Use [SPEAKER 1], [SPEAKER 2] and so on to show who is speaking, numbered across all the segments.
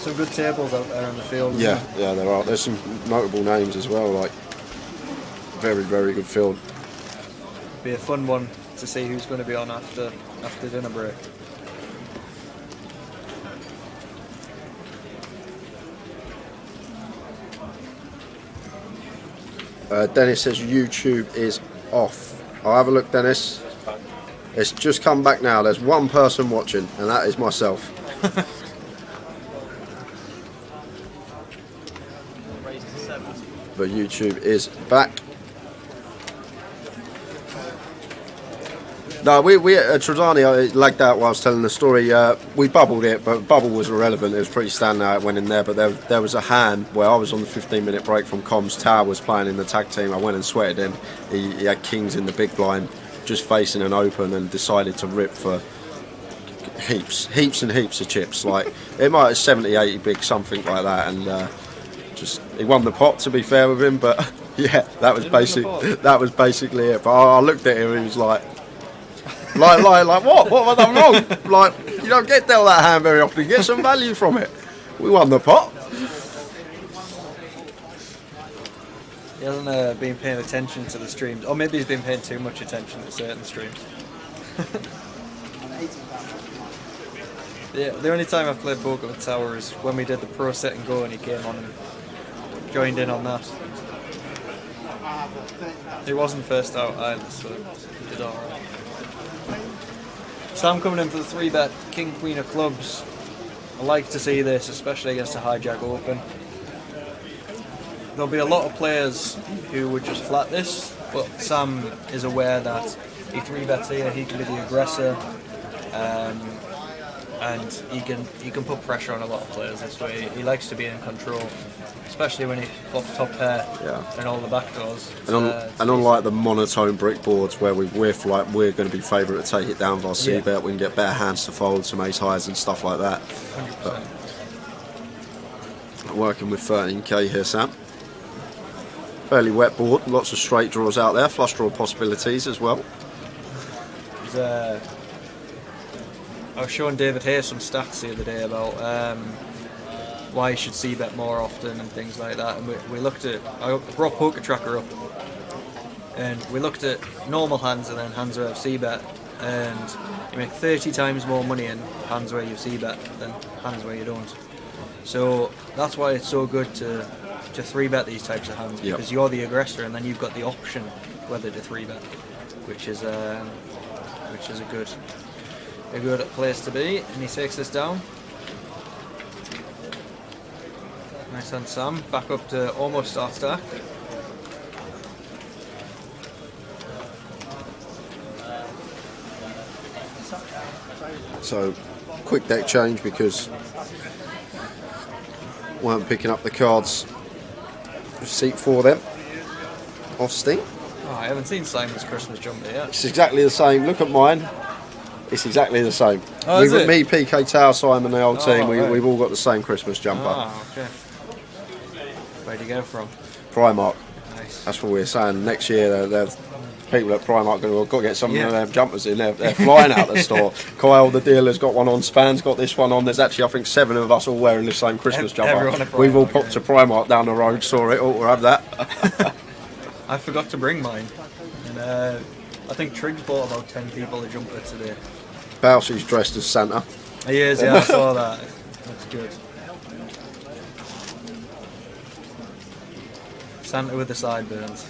[SPEAKER 1] some good tables out there on the field.
[SPEAKER 2] Yeah, yeah, there are. There's some notable names as well. Like very, very good field.
[SPEAKER 1] Be a fun one to see who's going to be on after dinner break.
[SPEAKER 2] Dennis says YouTube is off. I'll have a look, Dennis. It's just come back now. There's one person watching, and that is myself. But YouTube is back. No, we at Trezani, I lagged out while I was telling the story. We bubbled it, but bubble was irrelevant. It was pretty standard how it went in there. But there was a hand where I was on the 15-minute break from comms. Tower was playing in the tag team. I went and sweated him. He had kings in the big blind, just facing an open, and decided to rip for heaps and heaps of chips. Like it might have 70, 80 big, something like that, and just he won the pot. To be fair with him, but yeah, that was basically it. But I looked at him, and he was like what? What have I done wrong? Like, you don't get dealt that hand very often. You get some value from it. We won the pot.
[SPEAKER 1] He hasn't been paying attention to the streams, or maybe he's been paying too much attention to certain streams. Yeah, the only time I've played poker with Tower is when we did the pro set and go, and he came on and joined in on that. He wasn't first out either, so he did alright. Sam coming in for the 3-bet King Queen of Clubs. I like to see this, especially against a hijack open. There'll be a lot of players who would just flat this, but Sam is aware that he 3-bets here, he can be the aggressor, and he can put pressure on a lot of players this way. He likes to be in control, especially when he bluffs top pair and all the back doors.
[SPEAKER 2] And unlike the monotone brick boards where we whiff, like we're going to be favourite to take it down via C-bet, we can get better hands to fold, some ace highs and stuff like that.
[SPEAKER 1] 100%.
[SPEAKER 2] But working with 13k here, Sam. Fairly wet board, lots of straight draws out there, flush draw possibilities as well. I was showing David Hayes some stats the other day about why you should C-bet more often and things like that, and we looked at, I brought Poker Tracker up, and we looked at normal hands and then hands where you C-bet, and you make 30 times more money in hands where you C-bet than hands where you don't. So that's why it's so good to 3-bet these types of hands, because you're the aggressor and then you've got the option whether to 3-bet, which is a good place to be. And he takes this down. Nice on Sam, back up to almost start stack. So quick deck change because weren't picking up the cards. Seat for them. Off Sting.
[SPEAKER 1] Oh, I haven't seen Simon's Christmas jumper yet.
[SPEAKER 2] It's exactly the same. Look at mine. It's exactly the same.
[SPEAKER 1] Oh, is it?
[SPEAKER 2] Me, PK Tower, Simon, the whole team,
[SPEAKER 1] right.
[SPEAKER 2] we've all got the same Christmas jumper.
[SPEAKER 1] Oh, okay. Where'd you get it from?
[SPEAKER 2] Primark.
[SPEAKER 1] Nice.
[SPEAKER 2] That's what we're saying. Next year, people at Primark are going to get some of their jumpers in. They're flying out the store. Kyle, the dealer's got one on. Span's got this one on. There's actually, I think, 7 of us all wearing the same Christmas jumper. We've all popped to Primark down the road, saw it, we'll have that.
[SPEAKER 1] I forgot to bring mine. And I think Triggs bought about 10 people a jumper today.
[SPEAKER 2] Bowsey's dressed as Santa.
[SPEAKER 1] He is, yeah, I saw that. That's good. Santa with the sideburns.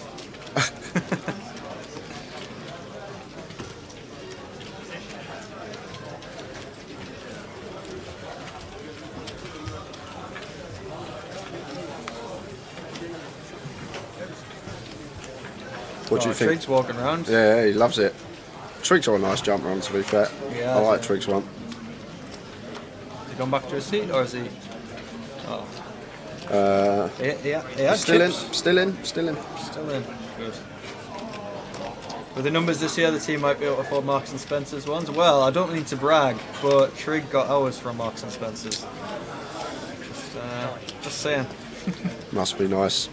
[SPEAKER 2] What do you think?
[SPEAKER 1] Triggs walking around.
[SPEAKER 2] Yeah, he loves it. Triggs are a nice jumper on, to be fair.
[SPEAKER 1] Yeah,
[SPEAKER 2] I like Triggs one.
[SPEAKER 1] Has he gone back to his seat, or is he? Oh. Yeah.
[SPEAKER 2] Still in.
[SPEAKER 1] Still in. Good. With the numbers this year, the team might be able to afford Marks and Spencer's ones. Well, I don't mean to brag, but Trig got ours from Marks and Spencer's. Just saying.
[SPEAKER 2] Must be nice.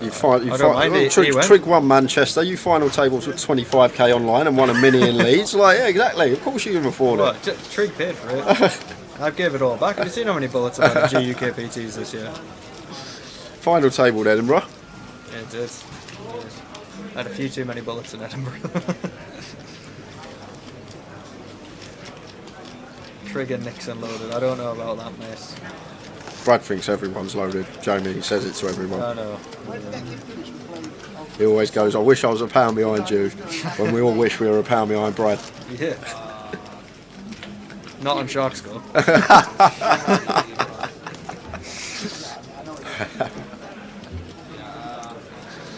[SPEAKER 1] Trig
[SPEAKER 2] won Manchester. You final tables with 25k online and won a mini in Leeds. Like, yeah, exactly. Of course you can afford it.
[SPEAKER 1] Trig paid for it. I've gave it all back. Have you seen how many bullets I've had at GUKPTs this year?
[SPEAKER 2] Final table, Edinburgh.
[SPEAKER 1] Yeah, it did. I had a few too many bullets in Edinburgh. Trigger Nixon loaded. I don't know about that, mate.
[SPEAKER 2] Brad thinks everyone's loaded. Jamie, he says it to everyone.
[SPEAKER 1] I know.
[SPEAKER 2] He always goes, I wish I was a pound behind you, when we all wish we were a pound behind Brad.
[SPEAKER 1] Yeah. Not on Shark Skull.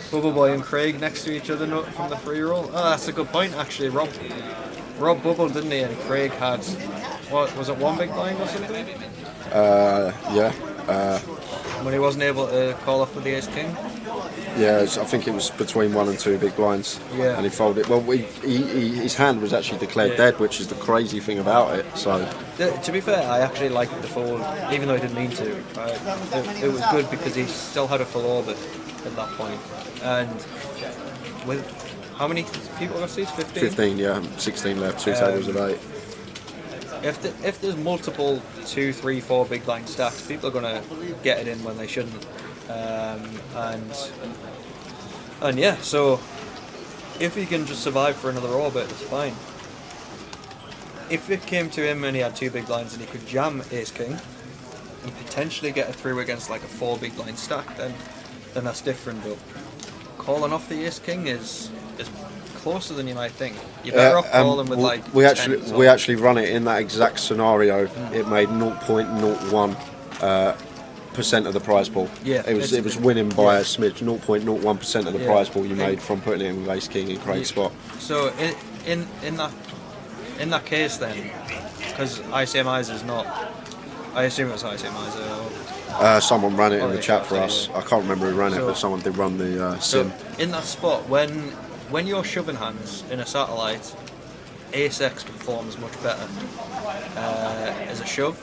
[SPEAKER 1] Bubble Boy and Craig next to each other from the free roll. Oh, that's a good point, actually. Rob bubbled, didn't he? And Craig had, what was it, one big blind or something?
[SPEAKER 2] Yeah.
[SPEAKER 1] When he wasn't able to call off with the Ace King.
[SPEAKER 2] Yeah, I think it was between 1 and 2 big blinds.
[SPEAKER 1] Yeah.
[SPEAKER 2] And he folded. Well, his hand was actually declared dead, which is the crazy thing about it. So.
[SPEAKER 1] To be fair, I actually liked the fold, even though he didn't mean to. It was good because he still had a full orbit at that point. And with how many people got seats? 15?
[SPEAKER 2] 15, yeah. 16 left, 2 tables of 8.
[SPEAKER 1] If there's multiple 2, 3, 4 big blind stacks, people are going to get it in when they shouldn't. And yeah, so if he can just survive for another orbit, it's fine. If it came to him and he had 2 big blinds and he could jam Ace King and potentially get a through against like a 4 big blind stack, then that's different. But calling off the Ace King is closer than you might think. You're better off calling with like.
[SPEAKER 2] We actually run it in that exact scenario. It made 0.01%. Of the prize pool.
[SPEAKER 1] Yeah,
[SPEAKER 2] it was winning by a smidge. 0.01% of the prize pool you made from putting it in with Ace King in Craig's spot.
[SPEAKER 1] So in that case then, because ICMIs is not, I assume it was ICMIs.
[SPEAKER 2] Someone ran it in the chat for us. I can't remember who ran it, but someone did run the sim.
[SPEAKER 1] So in that spot, when you're shoving hands in a satellite, Ace X performs much better as a shove.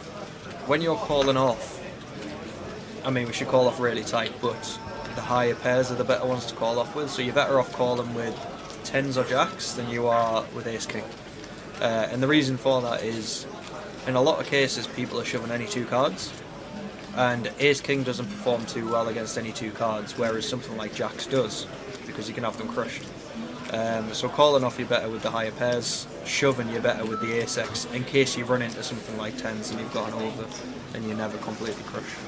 [SPEAKER 1] When you're calling off, I mean, we should call off really tight, but the higher pairs are the better ones to call off with, so you're better off calling with 10s or jacks than you are with Ace King. And the reason for that is, in a lot of cases, people are shoving any 2 cards, and Ace King doesn't perform too well against any 2 cards, whereas something like jacks does, because you can have them crushed. So calling off you're better with the higher pairs, shoving you're better with the Ace X, in case you run into something like 10s and you've got an over, and you're never completely crushed.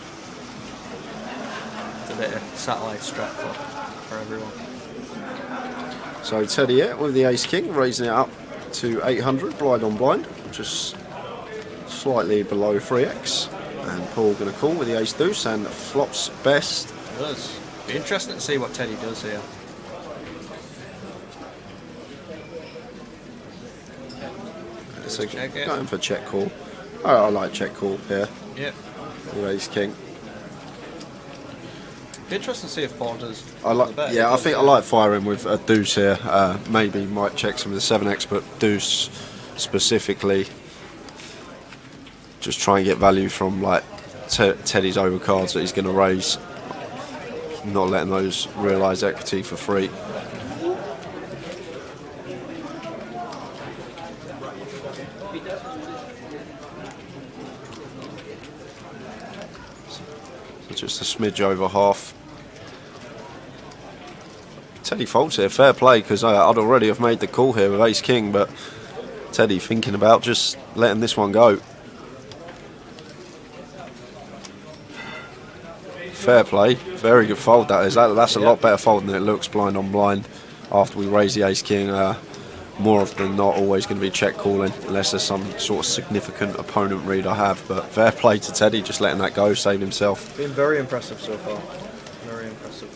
[SPEAKER 1] A bit of satellite strap for everyone.
[SPEAKER 2] So Teddy with the Ace King, raising it up to 800 blind on blind, just slightly below 3x. And Paul going to call with the Ace Deuce and flops best.
[SPEAKER 1] It does. Be interesting to see what Teddy does here.
[SPEAKER 2] So going for check call. Oh, I like check call here.
[SPEAKER 1] Yeah.
[SPEAKER 2] The Ace King.
[SPEAKER 1] Interesting to see if Paul does.
[SPEAKER 2] I think I like firing with a deuce here. Maybe might check some of the 7x, but deuce specifically. Just try and get value from like Teddy's overcards that he's going to raise. Not letting those realise equity for free. So just a smidge over half. Teddy folds here, fair play, because I'd already have made the call here with Ace King, but Teddy thinking about just letting this one go. Fair play, very good fold that is. That's a lot better fold than it looks blind on blind after we raise the Ace King. More often than not, always going to be check calling unless there's some sort of significant opponent read I have. But fair play to Teddy, just letting that go, saved himself.
[SPEAKER 1] Been very impressive so far. Very impressive.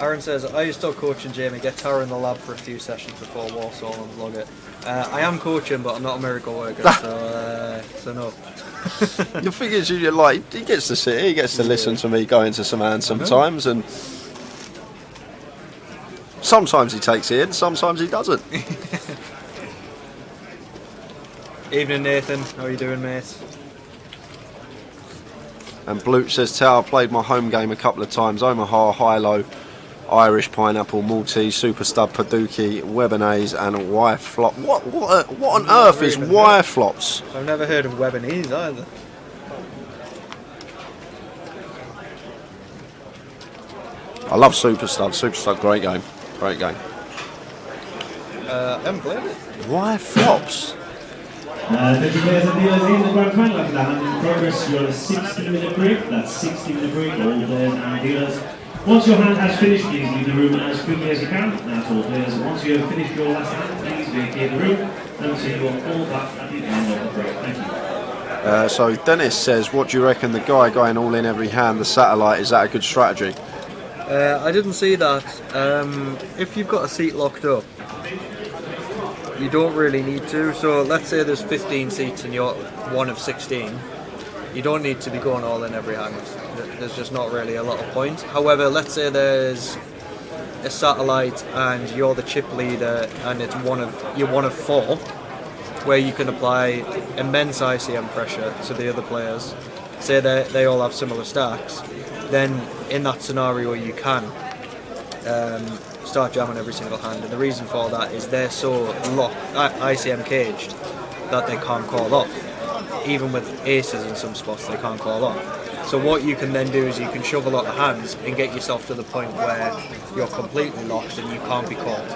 [SPEAKER 1] Aaron says, are you still coaching Jamie? Get Tara in the lab for a few sessions before Warsaw and vlog it. I am coaching, but I'm not a miracle worker, so no.
[SPEAKER 2] The thing is, he gets to sit here, he gets to listen to me go into some hands sometimes, and sometimes he takes it in, sometimes he doesn't.
[SPEAKER 1] Evening, Nathan. How are you doing, mate?
[SPEAKER 2] And Bloot says, Tower, played my home game a couple of times, Omaha, high-low, Irish Pineapple, Maltese, Super Stud, Paducah, Webernese, and Y flop. What on earth is Y flops?
[SPEAKER 1] I've never heard of Webernese either.
[SPEAKER 2] I love Super Stud. Super Stud, great game. Great game.
[SPEAKER 1] I haven't played it.
[SPEAKER 2] Y flops?
[SPEAKER 3] 50 players and dealers in the grand final after the hand in progress. You're on a 60-minute break. That's 60-minute break, all players and dealers. Once your hand has finished, please leave the room as quickly as you can. That's all players. Once you have finished your last hand, please vacate the room. And so you are all back at the end of the break. Thank you.
[SPEAKER 2] So Dennis says, what do you reckon the guy going all in every hand, the satellite, is that a good strategy?
[SPEAKER 1] I didn't see that. If you've got a seat locked up, you don't really need to. So let's say there's 15 seats and you're one of 16. You don't need to be going all in every hand. There's just not really a lot of point. However, let's say there's a satellite and you're the chip leader and it's you're one of 4, where you can apply immense ICM pressure to the other players. Say they all have similar stacks. Then in that scenario you can start jamming every single hand, and the reason for that is they're so locked, ICM caged, that they can't call off. Even with aces in some spots they can't call off. So what you can then do is you can shove a lot of hands and get yourself to the point where you're completely locked and you can't be called.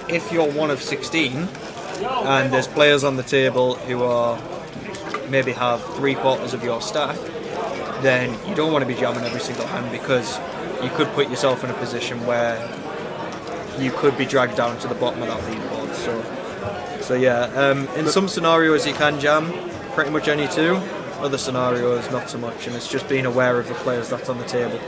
[SPEAKER 1] If you're one of 16 and there's players on the table who are maybe have 3/4 of your stack, then you don't want to be jamming every single hand, because you could put yourself in a position where you could be dragged down to the bottom of that leaderboard. So yeah, in some scenarios you can jam pretty much any 2, other scenarios not so much, and it's just being aware of the players that's on the table.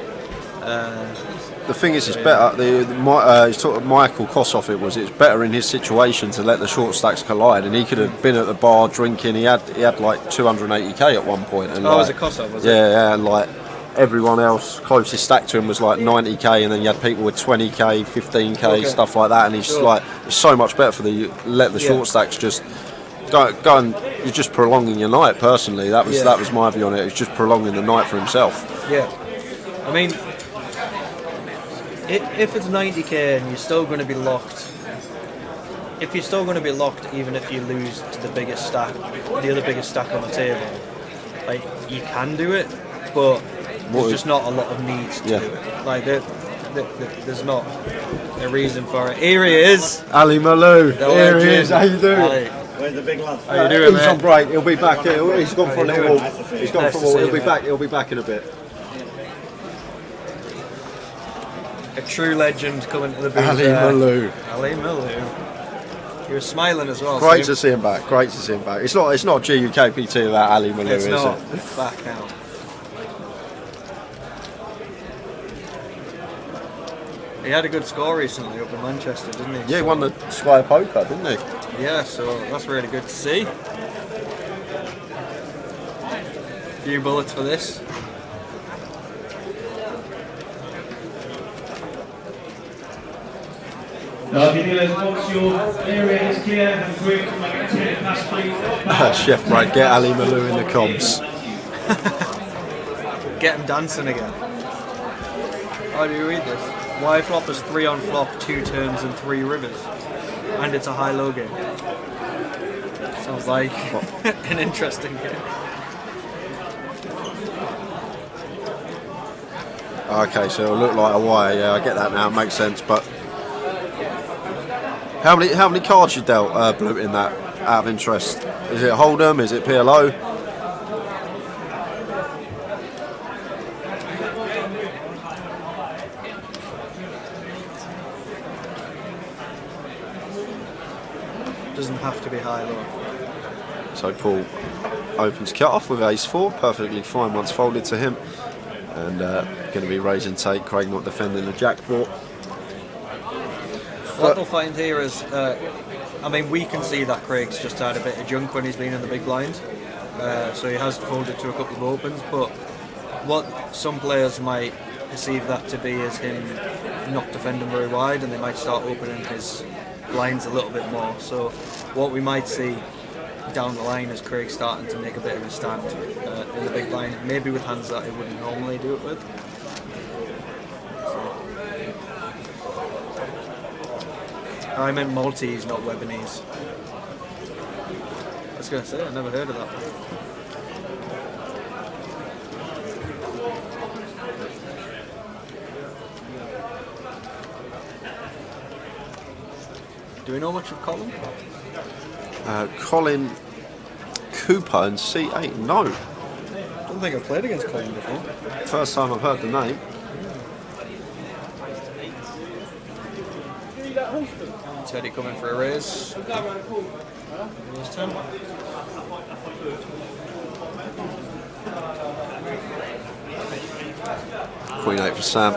[SPEAKER 2] The thing is, it's better. He's talking Michael Kossoff. It's better in his situation to let the short stacks collide, and he could have been at the bar drinking. He had like 280k at one point. And
[SPEAKER 1] was it Kossoff? Was it?
[SPEAKER 2] Yeah, and like everyone else closest stack to him was like 90k, and then you had people with 20k, 15k, stuff like that. And he's like, it's so much better for let the short stacks just go and you're just prolonging your night. Personally, that was my view on it. It's just prolonging the night for himself.
[SPEAKER 1] Yeah, I mean, if it's 90k and you're still going to be locked, even if you lose to the biggest stack, the other biggest stack on the table, like, you can do it, but there's just not a lot of need to do it. Like, there's not a reason for it. Here he is,
[SPEAKER 2] Ali Malou. Here he is. How you doing?
[SPEAKER 1] Ali.
[SPEAKER 4] Where's the big lad?
[SPEAKER 1] How you doing,
[SPEAKER 2] He's
[SPEAKER 1] mate?
[SPEAKER 2] on break. He'll be back. He's gone for a little walk. He's gone for a walk. He'll be back. He'll be back in a bit.
[SPEAKER 1] A true legend coming to the booth.
[SPEAKER 2] Ali Malou.
[SPEAKER 1] Ali Malou. He was smiling as well.
[SPEAKER 2] Great to see him back. Great to see him back. It's not GUKPT without Ali Malou,
[SPEAKER 1] It's
[SPEAKER 2] is
[SPEAKER 1] not.
[SPEAKER 2] it?
[SPEAKER 1] Back out. He had a good score recently up in Manchester, didn't he?
[SPEAKER 2] Yeah, he won the Sky Poker, didn't he?
[SPEAKER 1] Yeah, so that's really good to see. Few bullets for this.
[SPEAKER 3] Okay, dealers, once your area is clear, have a quick 10 pass, please.
[SPEAKER 2] Chef Brad, get Ali Malou in the comms.
[SPEAKER 1] Get him dancing again. How do you read this? Y flop is 3 on flop, 2 turns and 3 rivers. And it's a high-low game. Sounds like an interesting game.
[SPEAKER 2] Okay, so it'll look like a Y. Yeah, I get that now. It makes sense. But how many cards you dealt, Blue, in that, out of interest? Is it Hold'em? Is it PLO?
[SPEAKER 1] Doesn't have to be high-low.
[SPEAKER 2] So Paul opens cut off with ace-4, perfectly fine once folded to him, and going to be raise and take. Craig not defending the jack-4.
[SPEAKER 1] What they'll find here is, I mean, we can see that Craig's just had a bit of junk when he's been in the big blind, so he has folded to a couple of opens, but what some players might perceive that to be is him not defending very wide, and they might start opening his blinds a little bit more. So what we might see down the line is Craig starting to make a bit of a stand in the big blind, maybe with hands that he wouldn't normally do it with. So I meant Maltese, not Lebanese. I was going to say, I've never heard of that. Do we know much of Colin?
[SPEAKER 2] Colin Cooper and C8. No.
[SPEAKER 1] I don't think I've played against Colin before.
[SPEAKER 2] First time I've heard the name.
[SPEAKER 1] Teddy coming for a raise.
[SPEAKER 2] Queen 8 for Sam.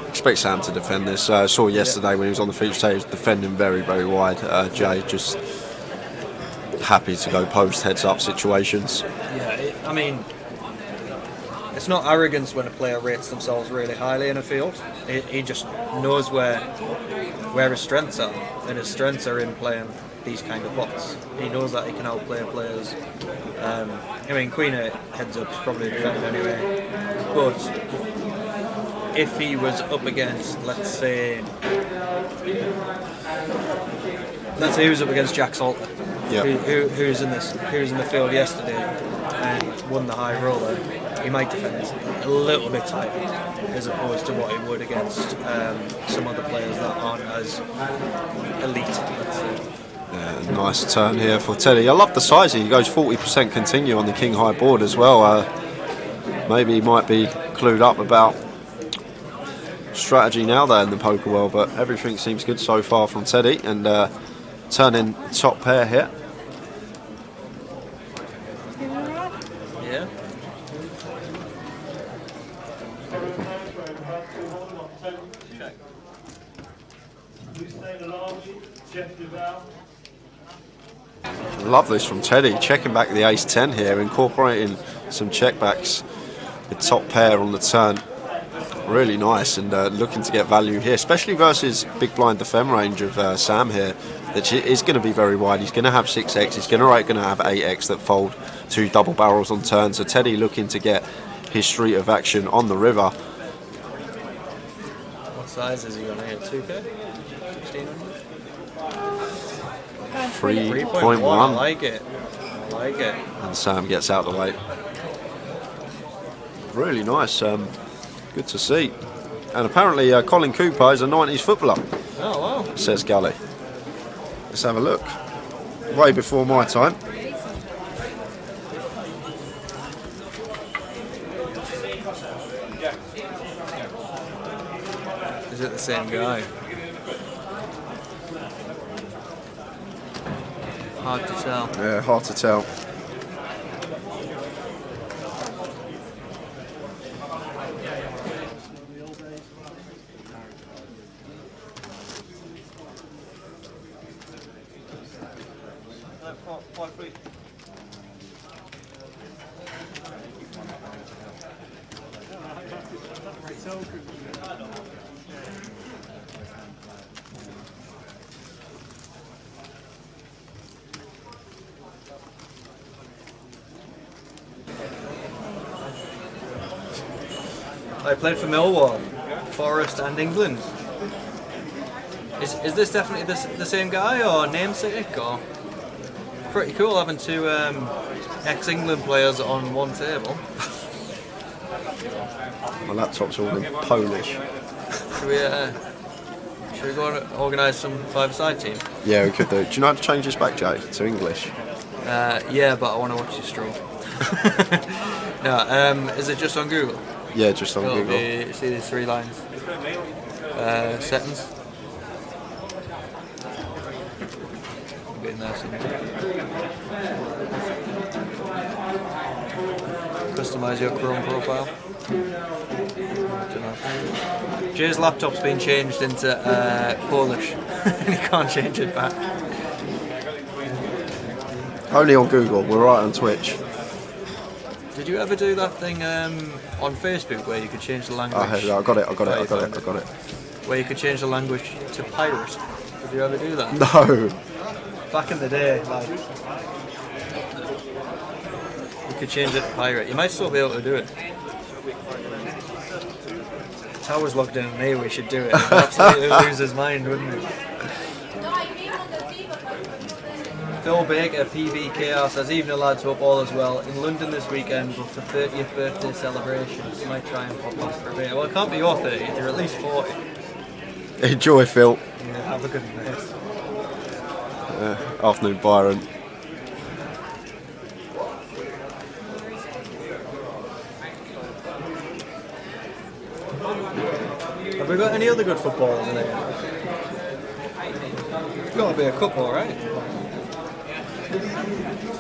[SPEAKER 2] Expect Sam to defend this. I saw yesterday when he was on the feature day, he was defending very, very wide. Jay just happy to go post heads up situations.
[SPEAKER 1] Yeah, I mean, it's not arrogance when a player rates themselves really highly in a field. He just knows where his strengths are, and his strengths are in playing these kind of bots. He knows that he can outplay players. I mean, Queen 8 heads up probably defend anyway, but if he was up against, let's say he was up against Jack Salter,
[SPEAKER 2] Yep.
[SPEAKER 1] who's in the field yesterday and won the high roller, he might defend a little bit tighter as opposed to what he would against some other players that aren't as elite, let's say.
[SPEAKER 2] Yeah, nice turn here for Teddy. I love the size. He goes 40% continue on the king high board as well. Maybe he might be clued up about strategy now there in the poker world, but everything seems good so far from Teddy, and turning top pair here.
[SPEAKER 1] Yeah.
[SPEAKER 2] Love this from Teddy, checking back the ace-10 here, incorporating some checkbacks with top pair on the turn. Really nice, and looking to get value here, especially versus big blind defend range of Sam here, that is going to be very wide. He's going to have 6x, he's going to have 8x that fold two double barrels on turn, so Teddy looking to get his street of action on the river.
[SPEAKER 1] What size is he going to hit? 2K? 1600?
[SPEAKER 2] 3.1.
[SPEAKER 1] I like it. I like it.
[SPEAKER 2] And Sam gets out of the way. Really nice. Good to see. And apparently Colin Cooper is a 90s footballer.
[SPEAKER 1] Oh, wow.
[SPEAKER 2] Says Gully. Let's have a look. Way before my time.
[SPEAKER 1] Is it the same guy? Hard to tell.
[SPEAKER 2] Yeah, hard to tell.
[SPEAKER 1] I played for Millwall, Forest and England. Is this definitely the same guy or namesake, or? Pretty cool having two ex-England players on one table.
[SPEAKER 2] My laptop's all in Polish.
[SPEAKER 1] Should we go and organise some five-a-side team?
[SPEAKER 2] Yeah, we could do. Do you know how to change this back, Jay, to English?
[SPEAKER 1] Yeah, but I want to watch you stroll. No, is it just on Google?
[SPEAKER 2] Yeah, just on
[SPEAKER 1] It'll
[SPEAKER 2] Google.
[SPEAKER 1] be, see these three lines. Settings. It'll be in there somewhere. Customise your Chrome profile. Dunno. Jay's laptop's been changed into Polish and he can't change it back.
[SPEAKER 2] Only on Google. We're right on Twitch.
[SPEAKER 1] Did you ever do that thing on Facebook where you could change the language?
[SPEAKER 2] I got it.
[SPEAKER 1] Where you could change the language to pirate. Did you ever do that?
[SPEAKER 2] No.
[SPEAKER 1] Back in the day, like, you could change it to pirate. You might still be able to do it. Tower's logged in on me, we should do it. He'd absolutely lose his mind, wouldn't he? Phil Baker, PBKR says, evening lads, hope all is well. In London this weekend with the 30th birthday celebrations. Might try and pop off for a bit. Well, it can't be your 30th, you're at least 40.
[SPEAKER 2] Enjoy, Phil.
[SPEAKER 1] Yeah, have a good night.
[SPEAKER 2] Afternoon, Byron.
[SPEAKER 1] Have we got any other good footballers in here? There's got to be a couple, right?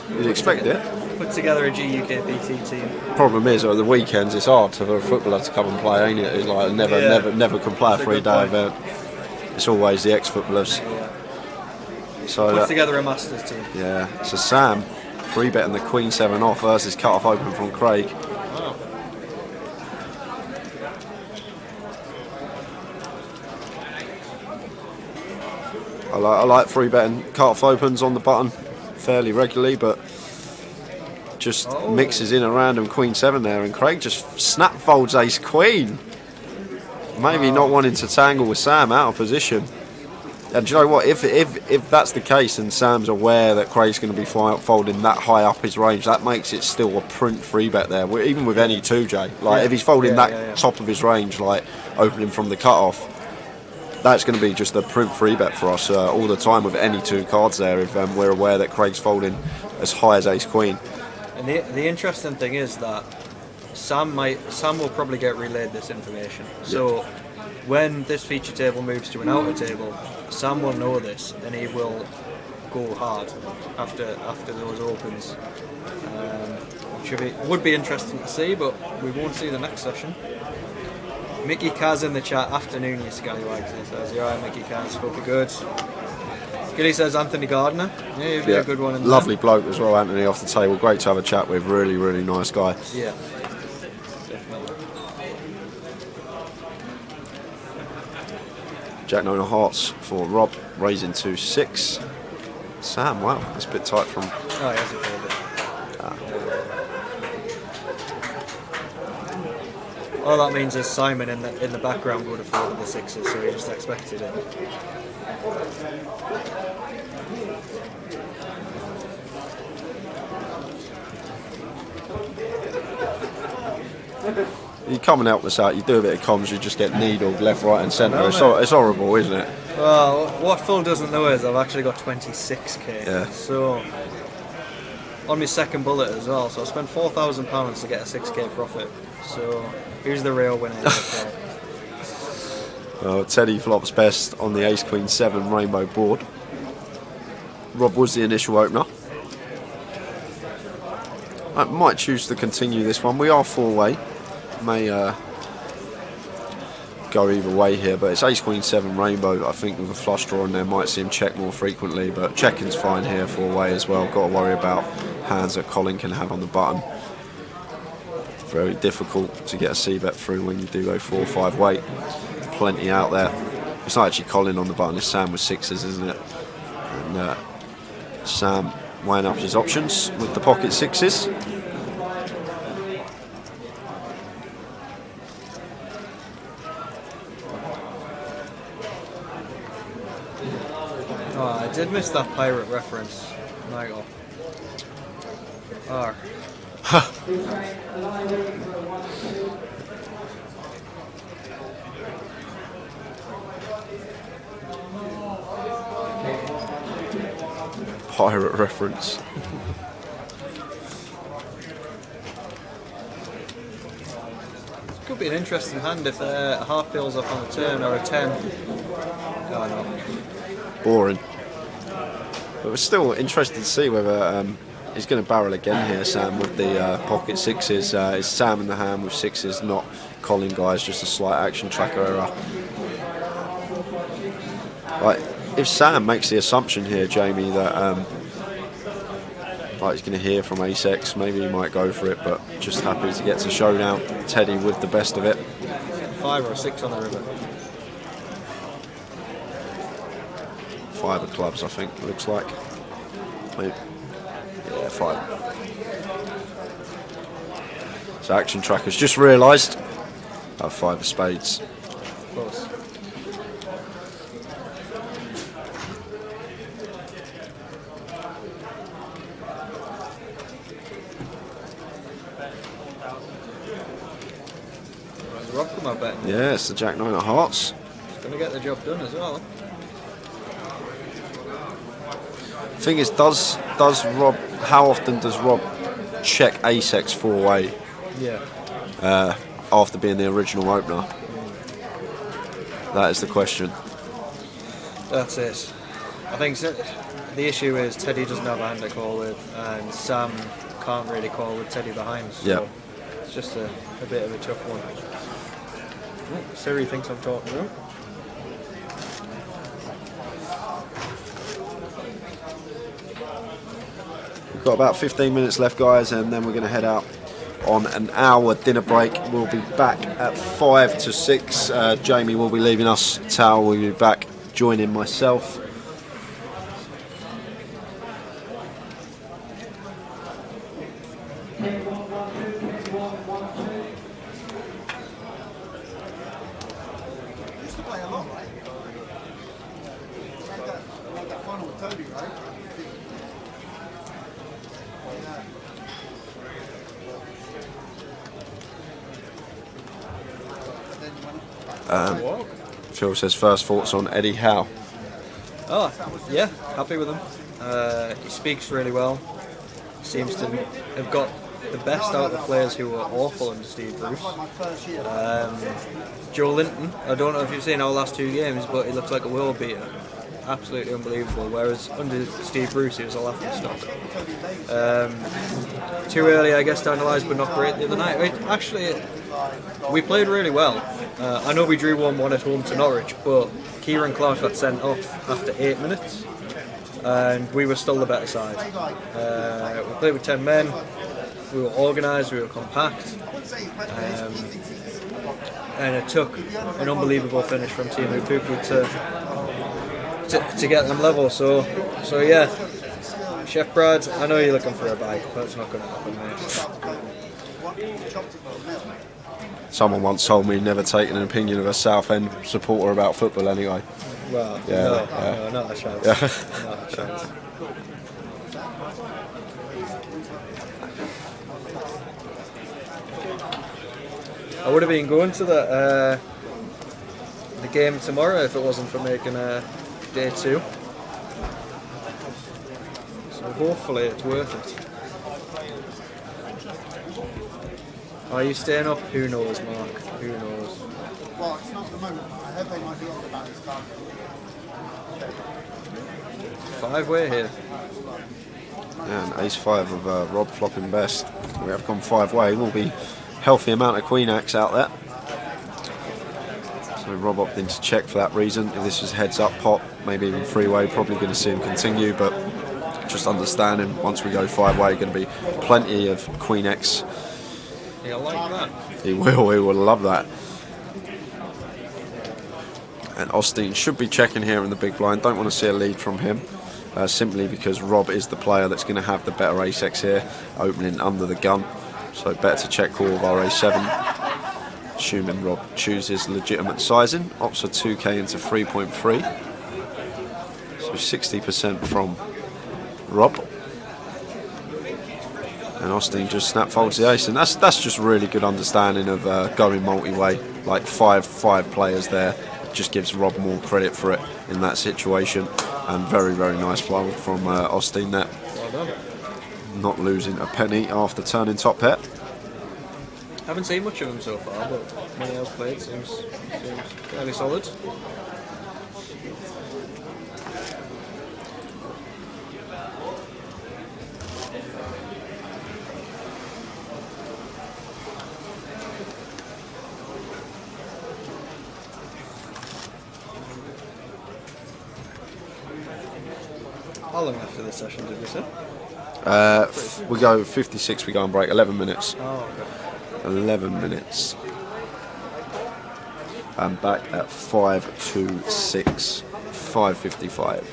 [SPEAKER 2] You'd expect it.
[SPEAKER 1] Put together a GUKPT team.
[SPEAKER 2] Problem is, at the weekends, it's hard for a footballer to come and play, ain't it? It's like never can play a 3-day event. It's always the ex-footballers.
[SPEAKER 1] Yeah.
[SPEAKER 2] So
[SPEAKER 1] Put together a Masters team.
[SPEAKER 2] Yeah. So Sam, free betting the Queen 7 off versus cut off open from Craig.
[SPEAKER 1] Wow.
[SPEAKER 2] I like free betting cut off opens on the button fairly regularly, but just mixes in a random Queen 7 there, and Craig just snap folds Ace Queen. Maybe not wanting to tangle with Sam out of position. And do you know what? If that's the case, and Sam's aware that Craig's going to be folding that high up his range, that makes it still a print free bet there. Even with any 2J, like if he's folding top of his range, like opening from the cutoff, that's going to be just a print free bet for us all the time with any 2 cards there. If we're aware that Craig's folding as high as Ace Queen.
[SPEAKER 1] And the interesting thing is that Sam will probably get relayed this information. So when this feature table moves to an outer table, Sam will know this and he will go hard after those opens. Which would be interesting to see, but we won't see the next session. Mickey Kaz in the chat, afternoon you scallywags, he says. You're right, Mickey Kaz, hope you're good. Gilly says Anthony Gardner. Yeah, he'd be a good one in
[SPEAKER 2] Lovely
[SPEAKER 1] there.
[SPEAKER 2] bloke as well, Anthony, off the table. Great to have a chat with. Really, really nice guy.
[SPEAKER 1] Yeah, definitely.
[SPEAKER 2] Jack Nona Hearts for Rob, raising to 6. Sam, wow, that's a bit tight from...
[SPEAKER 1] Oh, he has a fair bit. All that means is Simon in the background would have folded the 6s, so he just expected it.
[SPEAKER 2] You come and help us out, you do a bit of comms, you just get needled left, right and centre. It's horrible, isn't it?
[SPEAKER 1] Well, what Phil doesn't know is I've actually got 26k.
[SPEAKER 2] Yeah.
[SPEAKER 1] So, on my second bullet as well, so I spent £4,000 to get a 6k profit. So, who's the real winner?
[SPEAKER 2] Teddy flops best on the Ace Queen 7 rainbow board. Rob was the initial opener. I might choose to continue this one. We are 4-way. May go either way here, but it's Ace Queen 7 rainbow. I think with a flush draw in there, might see him check more frequently, but checking's fine here 4-way as well. Got to worry about hands that Colin can have on the button. Very difficult to get a C-bet through when you do go 4 or 5 weight. Plenty out there. It's not actually Colin on the button, it's Sam with 6s, isn't it? And Sam weighing up his options with the pocket 6s.
[SPEAKER 1] Oh, I did miss that pirate reference, Michael. R.
[SPEAKER 2] Pirate reference.
[SPEAKER 1] Could be an interesting hand if a half peels off on the turn or a 10. Oh no.
[SPEAKER 2] Boring. But we're still interested to see whether he's going to barrel again here, Sam, with the pocket 6s. It's Sam in the hand with 6s, not Colin, guys, just a slight action tracker error. Like, if Sam makes the assumption here, Jamie, that like he's going to hear from Ace X, maybe he might go for it, but just happy to get to showdown. Teddy with the best of it.
[SPEAKER 1] 5 or a 6 on the river.
[SPEAKER 2] 5 of clubs, I think, looks like. Maybe. Yeah, 5. So action tracker's just realised I have 5 of spades.
[SPEAKER 1] Close. Rob come out betting.
[SPEAKER 2] Yeah, it's the Jack 9 of hearts.
[SPEAKER 1] It's going to get the job done as well.
[SPEAKER 2] Thing is, does Rob? How often does Rob check ace-x four-way?
[SPEAKER 1] Yeah.
[SPEAKER 2] After being the original opener? That is the question.
[SPEAKER 1] That's it. I think the issue is Teddy doesn't have a hand to call with, and Sam can't really call with Teddy behind. So
[SPEAKER 2] yeah.
[SPEAKER 1] It's just a bit of a tough one. Oh, Siri thinks I'm talking to him.
[SPEAKER 2] We've got about 15 minutes left, guys, and then we're going to head out on an hour dinner break. We'll be back at 5 to 6. Jamie will be leaving us. Tao will be back joining myself. Phil says first thoughts on Eddie Howe.
[SPEAKER 1] Oh, yeah, happy with him. He speaks really well. Seems to have got the best out of the players who were awful under Steve Bruce. Joe Linton, I don't know if you've seen our last 2 games, but he looks like a world beater. Absolutely unbelievable. Whereas under Steve Bruce, he was a laughing stock. Too early, I guess, down the lines, but not great the other night. Actually, we played really well. I know we drew 1-1 at home to Norwich, but Kieran Clark got sent off after 8 minutes, and we were still the better side. We played with 10 men. We were organised. We were compact. And it took an unbelievable finish from Teemu Pukki to get them level. So yeah, Chef Brad, I know you're looking for a bike, but it's not going to happen, mate.
[SPEAKER 2] Someone once told me never taking an opinion of a Southend supporter about football anyway.
[SPEAKER 1] Well,
[SPEAKER 2] yeah,
[SPEAKER 1] no, not a chance.
[SPEAKER 2] Yeah.
[SPEAKER 1] Not a chance. I would have been going to the game tomorrow if it wasn't for making day 2. So hopefully it's worth it. Are you staying up? Who knows, Mark? Who knows?
[SPEAKER 4] Well, it's not at the moment. I hope they might be on about this time.
[SPEAKER 1] 5-way here.
[SPEAKER 2] And ace-5 of Rob flopping best. We have gone 5-way. Will be healthy amount of queen X out there. So Rob opting to check for that reason. If this was heads up pot, maybe even 3-way, probably going to see him continue, but just understanding once we go 5-way, going to be plenty of queen X.
[SPEAKER 1] He'll like that.
[SPEAKER 2] He will love that. And Osteen should be checking here in the big blind. Don't want to see a lead from him, simply because Rob is the player that's going to have the better ace-x here, opening under the gun. So better to check call with our a7, assuming Rob chooses legitimate sizing. Opts for 2k into 3.3. So 60% from Rob. And Osteen just snap folds the ace, and that's just really good understanding of going multi-way. Like five players there, it just gives Rob more credit for it in that situation. And very, very nice flow from Osteen there.
[SPEAKER 1] Well done.
[SPEAKER 2] Not losing a penny after turning top pair.
[SPEAKER 1] Haven't seen much of him so far, but when he has played, seems fairly solid. How long after this session did we say?
[SPEAKER 2] We go 56, we go on break, 11 minutes.
[SPEAKER 1] Oh, okay.
[SPEAKER 2] 11 minutes. And back at 5 to 6, 5:55.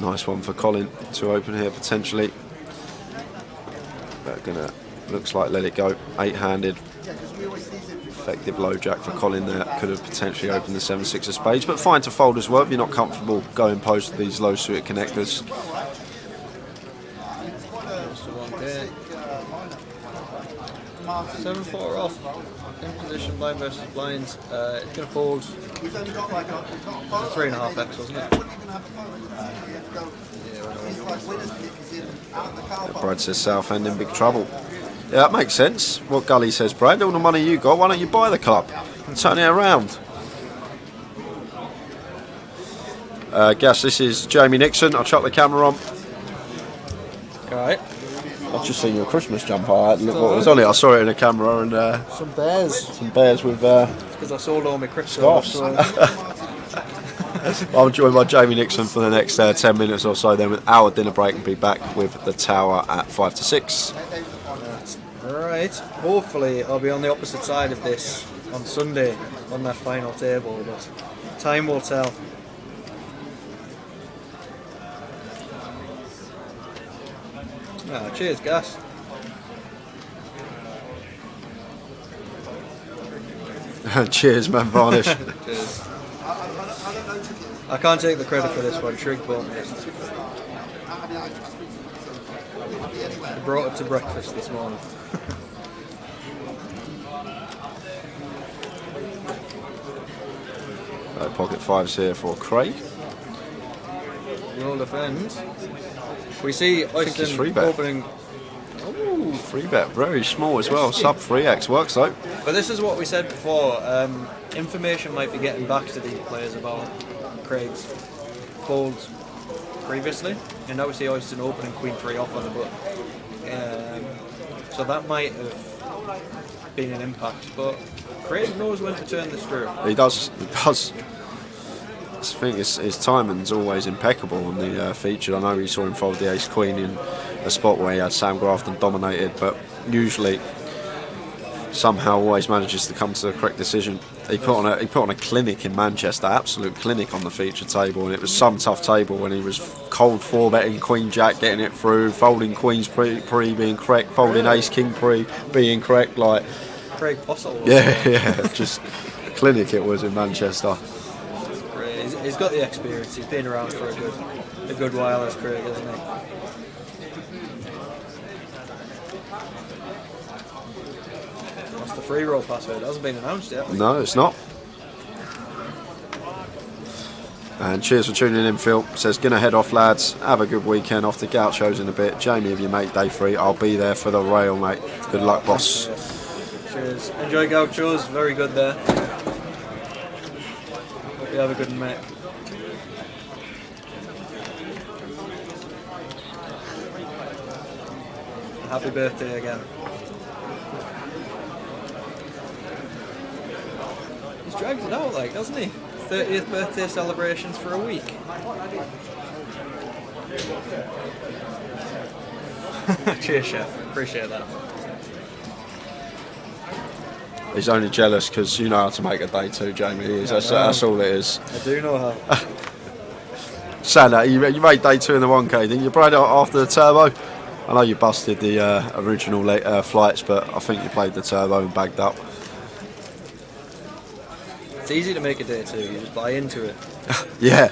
[SPEAKER 2] Nice one for Colin to open here potentially. But looks like let it go. 8-handed. Effective low jack for Colin there. Could have potentially opened the 7-6 of spades, but fine to fold as well if you're not comfortable going post with these low suited connectors.
[SPEAKER 4] Martin.
[SPEAKER 1] 7-4 off. In position, blind versus blinds. It's going to fold.
[SPEAKER 4] He's only got like a
[SPEAKER 1] 3.5x, wasn't it?
[SPEAKER 4] wouldn't even have a phone. He's like winner's pick is in out of the car park.
[SPEAKER 2] Brad says Southend in big trouble. Yeah, that makes sense. What Gully says, Brad, all the money you got, why don't you buy the club and turn it around? Guess this is Jamie Nixon. I'll chuck the camera on.
[SPEAKER 1] Alright.
[SPEAKER 2] I've just seen your Christmas jumper. I had to look what was on it. I saw it in the camera and
[SPEAKER 1] Some bears.
[SPEAKER 2] some bears with
[SPEAKER 1] Because I sold all my crypto.
[SPEAKER 2] scarves.
[SPEAKER 1] So
[SPEAKER 2] I'm joined by Jamie Nixon for the next 10 minutes or so, then with our dinner break, and be back with the Tower at 5 to 6.
[SPEAKER 1] Alright. Hopefully I'll be on the opposite side of this on Sunday on that final table, but time will tell. Ah, cheers, Gas.
[SPEAKER 2] Cheers, man. Varnish.
[SPEAKER 1] Cheers. I can't take the credit for this one. Trig bought me. I brought it to breakfast this morning.
[SPEAKER 2] Pocket fives here for Craig.
[SPEAKER 1] Roll defend. We see
[SPEAKER 2] think it's
[SPEAKER 1] Oyston
[SPEAKER 2] free bet.
[SPEAKER 1] opening.
[SPEAKER 2] Ooh, free bet, very small as well. Sub 3x works though.
[SPEAKER 1] But this is what we said before. Information might be getting back to these players about Craig's folds previously, and now we see Oyston opening Queen 3 off on the book. So that might have been an impact, but Craig knows when to turn this through.
[SPEAKER 2] He does. He does. I think his timing's always impeccable on the feature. I know we saw him fold the Ace Queen in a spot where he had Sam Grafton dominated, but usually somehow always manages to come to the correct decision. He put on a clinic in Manchester, absolute clinic on the feature table, and it was some tough table when he was cold 4-betting Queen Jack, getting it through, folding Queens pre being correct, folding Ace King pre being correct, like
[SPEAKER 1] Craig Postle.
[SPEAKER 2] yeah, just clinic it was in Manchester.
[SPEAKER 1] He's got the experience. He's been around for a good while as Craig, hasn't he? What's the free roll password? It hasn't been announced yet.
[SPEAKER 2] No, it's not. And cheers for tuning in, Phil. Says, gonna head off, lads. Have a good weekend. Off to Gauchos in a bit. Jamie, if you make day 3, I'll be there for the rail, mate. Good luck, boss.
[SPEAKER 1] Cheers. Enjoy Gauchos. Very good there. Hope you have a good night. Happy birthday again. He's dragged it out, like, doesn't he? 30th birthday celebrations for a week. Cheers, chef. Appreciate that.
[SPEAKER 2] He's only jealous because you know how to make a day 2, Jamie. That's all it is.
[SPEAKER 1] I do know how.
[SPEAKER 2] Santa, you made day 2 in the 1K, didn't you, Brad, after the turbo? I know you busted the original flights, but I think you played the turbo and bagged up.
[SPEAKER 1] It's easy to make a day 2, you just buy into it.
[SPEAKER 2] Yeah.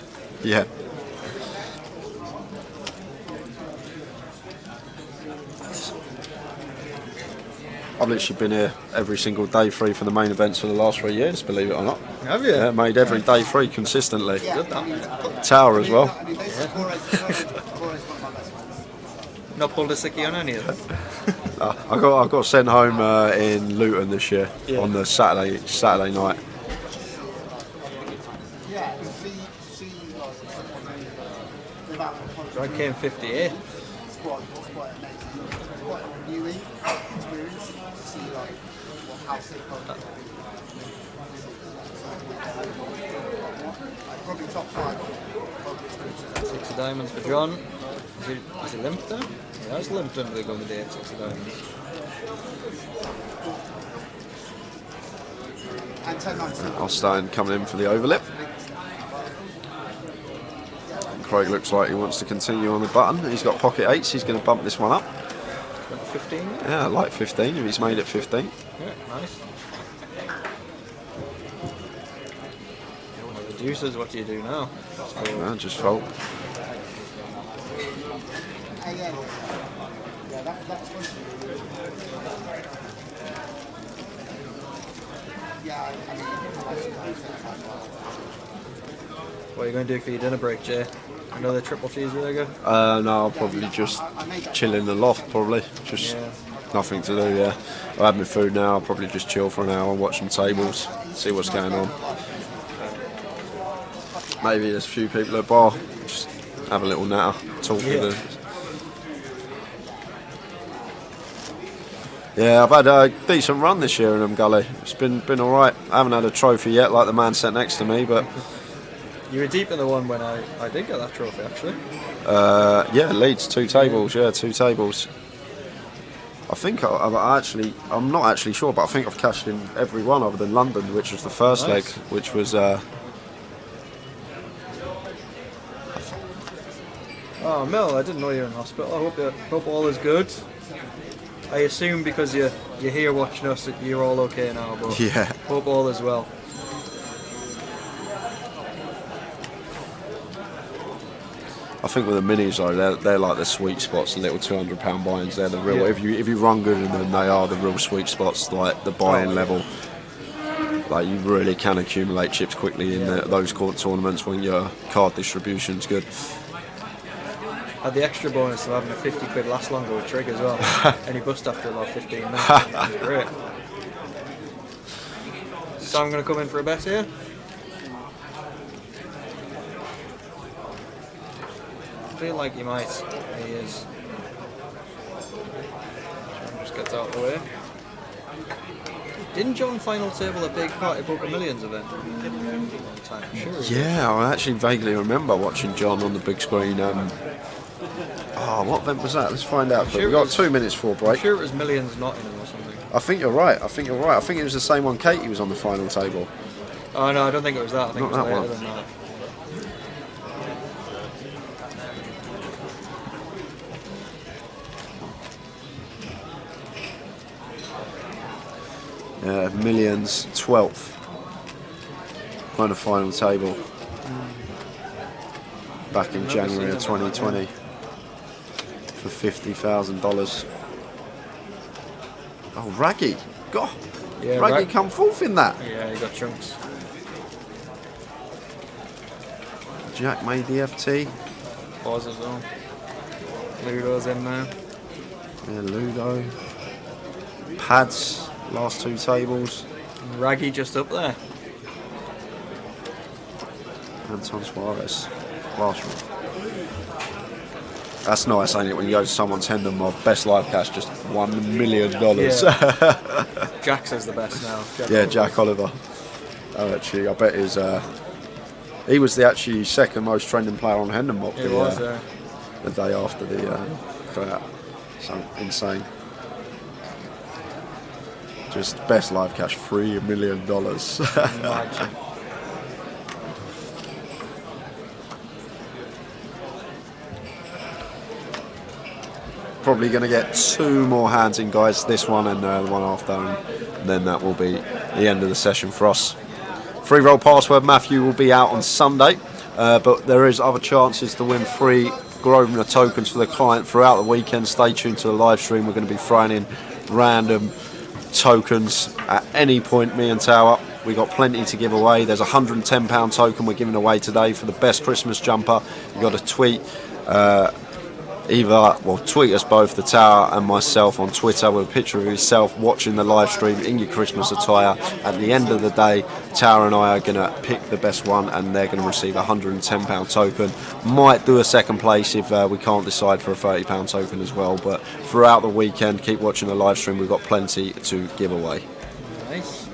[SPEAKER 2] I've literally been here every single day 3 for the main events for the last 3 years, believe it or not.
[SPEAKER 1] Have you?
[SPEAKER 2] Yeah, made every day 3 consistently.
[SPEAKER 1] Good, that.
[SPEAKER 2] Tower as well.
[SPEAKER 1] Not pulled a sickie on any of them.
[SPEAKER 2] I got sent home in Luton this year on the Saturday night.
[SPEAKER 1] I came 58.
[SPEAKER 4] Quite amazing. Quite a new experience to see like how sick probably top 5.
[SPEAKER 1] 6 of diamonds for John. Is he limped there? Yeah, he's limped under the gun today at 6 of diamonds.
[SPEAKER 4] And 10-19.
[SPEAKER 2] Alstein coming in for the overlip. Craig looks like he wants to continue on the button. He's got pocket 8s. He's going to bump this one up.
[SPEAKER 1] 15?
[SPEAKER 2] Yeah, I like 15 if he's made it 15.
[SPEAKER 1] Yeah, nice. Well, the deuces, what do you do now?
[SPEAKER 2] No, just fold.
[SPEAKER 4] Yeah, that's Yeah, I mean,
[SPEAKER 1] What are you going to do for your dinner break, Jay? Another triple cheeseburger?
[SPEAKER 2] No, I'll probably just chill in the loft, probably. Just
[SPEAKER 1] Yeah.
[SPEAKER 2] nothing to do, yeah. I'll have my food now, I'll probably just chill for an hour, watch some tables, see what's going on. Maybe there's a few people at the bar, just have a little natter, talk with them. Yeah, I've had a decent run this year in Gully. It's been alright. I haven't had a trophy yet, like the man sat next to me, but
[SPEAKER 1] You were deep in the one when I did get that trophy, actually.
[SPEAKER 2] yeah, Leeds, 2 tables, yeah, 2 tables. I think I'm not actually sure, but I think I've cashed in every one other than London, which was the first leg, which was.
[SPEAKER 1] Oh, Mel, I didn't know you were in hospital. I hope all is good. I assume because you're here watching us that you're all okay now, but
[SPEAKER 2] Yeah.
[SPEAKER 1] hope all is well.
[SPEAKER 2] I think with the minis though, they're like the sweet spots, the little £200 buy-ins. They're the real. If you run good in them, they are the real sweet spots, like the buy-in level. Like you really can accumulate chips quickly in those court tournaments when your card distribution's good.
[SPEAKER 1] Had the extra bonus of having a 50 quid last longer with Trig as well. And he bust after about 15 minutes. It was great. So I'm going to come in for a bet here. I feel like he might. He is. Just gets out of the way. Didn't John final table a big Party Poker Millions event? A long time, I'm sure.
[SPEAKER 2] Yeah, I actually vaguely remember watching John on the big screen. What event was that? Let's find out. But we've got 2 minutes for a break.
[SPEAKER 1] I'm sure it was Millions Nottingham or something.
[SPEAKER 2] I think you're right. I think it was the same one Katie was on the final table.
[SPEAKER 1] Oh no, I don't think it was that. I think
[SPEAKER 2] Not
[SPEAKER 1] it was
[SPEAKER 2] that
[SPEAKER 1] later
[SPEAKER 2] one.
[SPEAKER 1] than that.
[SPEAKER 2] Yeah, Millions 12th on the final table back in January of 2020 for $50,000. Oh, Raggy! God,
[SPEAKER 1] Yeah,
[SPEAKER 2] Raggy come fourth in that.
[SPEAKER 1] Yeah, he got chunks.
[SPEAKER 2] Jack made the FT.
[SPEAKER 1] Pause as well. Ludo's in there.
[SPEAKER 2] Yeah, Ludo. Pads, last 2 tables.
[SPEAKER 1] And Raggy just up there.
[SPEAKER 2] Anton Suarez, last one. That's nice, ain't it, when you go to someone's Hendon mob, best live cash, just $1 million.
[SPEAKER 1] Yeah. Jack says the best now.
[SPEAKER 2] Yeah, Jack Oliver. Oh, actually, I bet he was the actually second most trending player on Hendon mob
[SPEAKER 1] He was,
[SPEAKER 2] the day after the that. So insane. Just best live cash, $3 million.
[SPEAKER 1] Imagine.
[SPEAKER 2] Probably going to get 2 more hands in, guys. This one and the one after, and then that will be the end of the session for us. Free roll password Matthew will be out on Sunday, but there is other chances to win free Grosvenor tokens for the client throughout the weekend. Stay tuned to the live stream. We're going to be throwing in random tokens at any point, me and Tower. We got plenty to give away. There's a £110 token we're giving away today for the best Christmas jumper. You got to tweet tweet us both, the Tower and myself, on Twitter with a picture of yourself watching the live stream in your Christmas attire. At the end of the day, Tower and I are going to pick the best one, and they're going to receive a £110 token. Might do a second place if we can't decide for a £30 token as well, but throughout the weekend, keep watching the live stream. We've got plenty to give away.
[SPEAKER 1] Nice.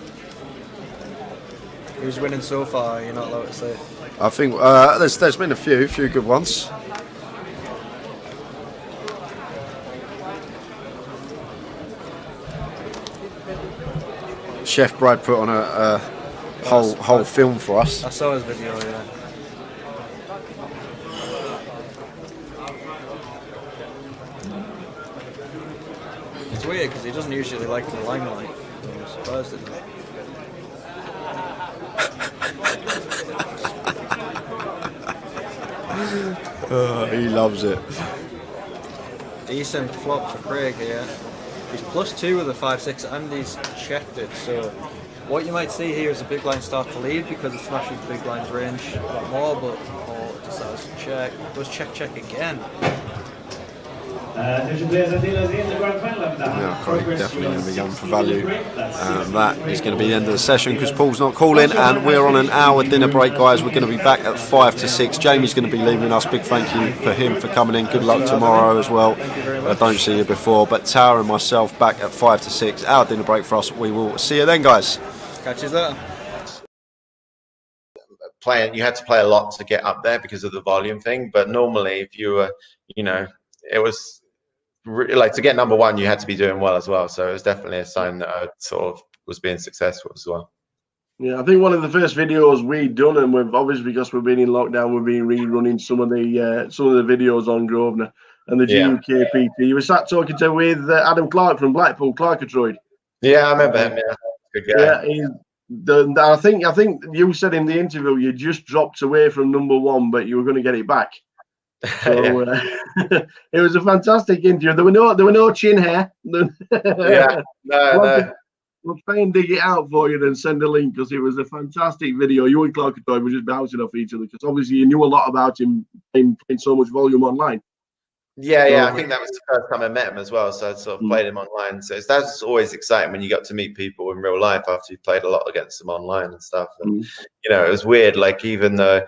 [SPEAKER 1] Who's winning so far? You're not allowed to say.
[SPEAKER 2] I think there's been a few good ones. Chef Brad put on a whole film for us.
[SPEAKER 1] I saw his video, yeah. It's weird because he doesn't usually like the limelight. I'm surprised at that.
[SPEAKER 2] He loves it.
[SPEAKER 1] Decent flop for Craig here. He's +2 with a 5-6 and he's checked it, so What you might see here is the big blind start to lead because it smashes the big blind's range a lot more, but Paul decides to check. Does check again.
[SPEAKER 2] Yeah, Craig definitely going to be going for value. That is going to be the end of the session because Paul's not calling, and we're on an hour dinner break, guys. We're going to be back at 5 to 6. Jamie's going to be leaving us. Big thank you for him for coming in. Good luck tomorrow as well. I don't see you before, but Tower and myself back at 5 to 6. Hour dinner break for us. We will see you then, guys.
[SPEAKER 1] Catch you there.
[SPEAKER 5] You had to play a lot to get up there because of the volume thing, but normally if you were, you know, it was like to get number one, you had to be doing well as well. So it was definitely a sign that I sort of was being successful as well.
[SPEAKER 6] Yeah, I think one of the first videos we'd done, and we've obviously because we've been in lockdown, we've been rerunning some of the videos on Grosvenor and the GUKPT. You were sat talking with Adam Clark from Blackpool, Clarkatroid.
[SPEAKER 5] Yeah, I remember him. Yeah, good guy.
[SPEAKER 6] Yeah, I think you said in the interview you just dropped away from number one, but you were going to get it back. So it was a fantastic interview. There were no chin hair.
[SPEAKER 5] Yeah, no.
[SPEAKER 6] We'll try and dig it out for you and send a link because it was a fantastic video. You and Clark were just bouncing off each other because obviously you knew a lot about him playing so much volume online.
[SPEAKER 5] Yeah, I think that was the first time I met him as well. So I sort of played him online. So that's always exciting when you got to meet people in real life after you played a lot against them online and stuff. And you know, it was weird. Like even though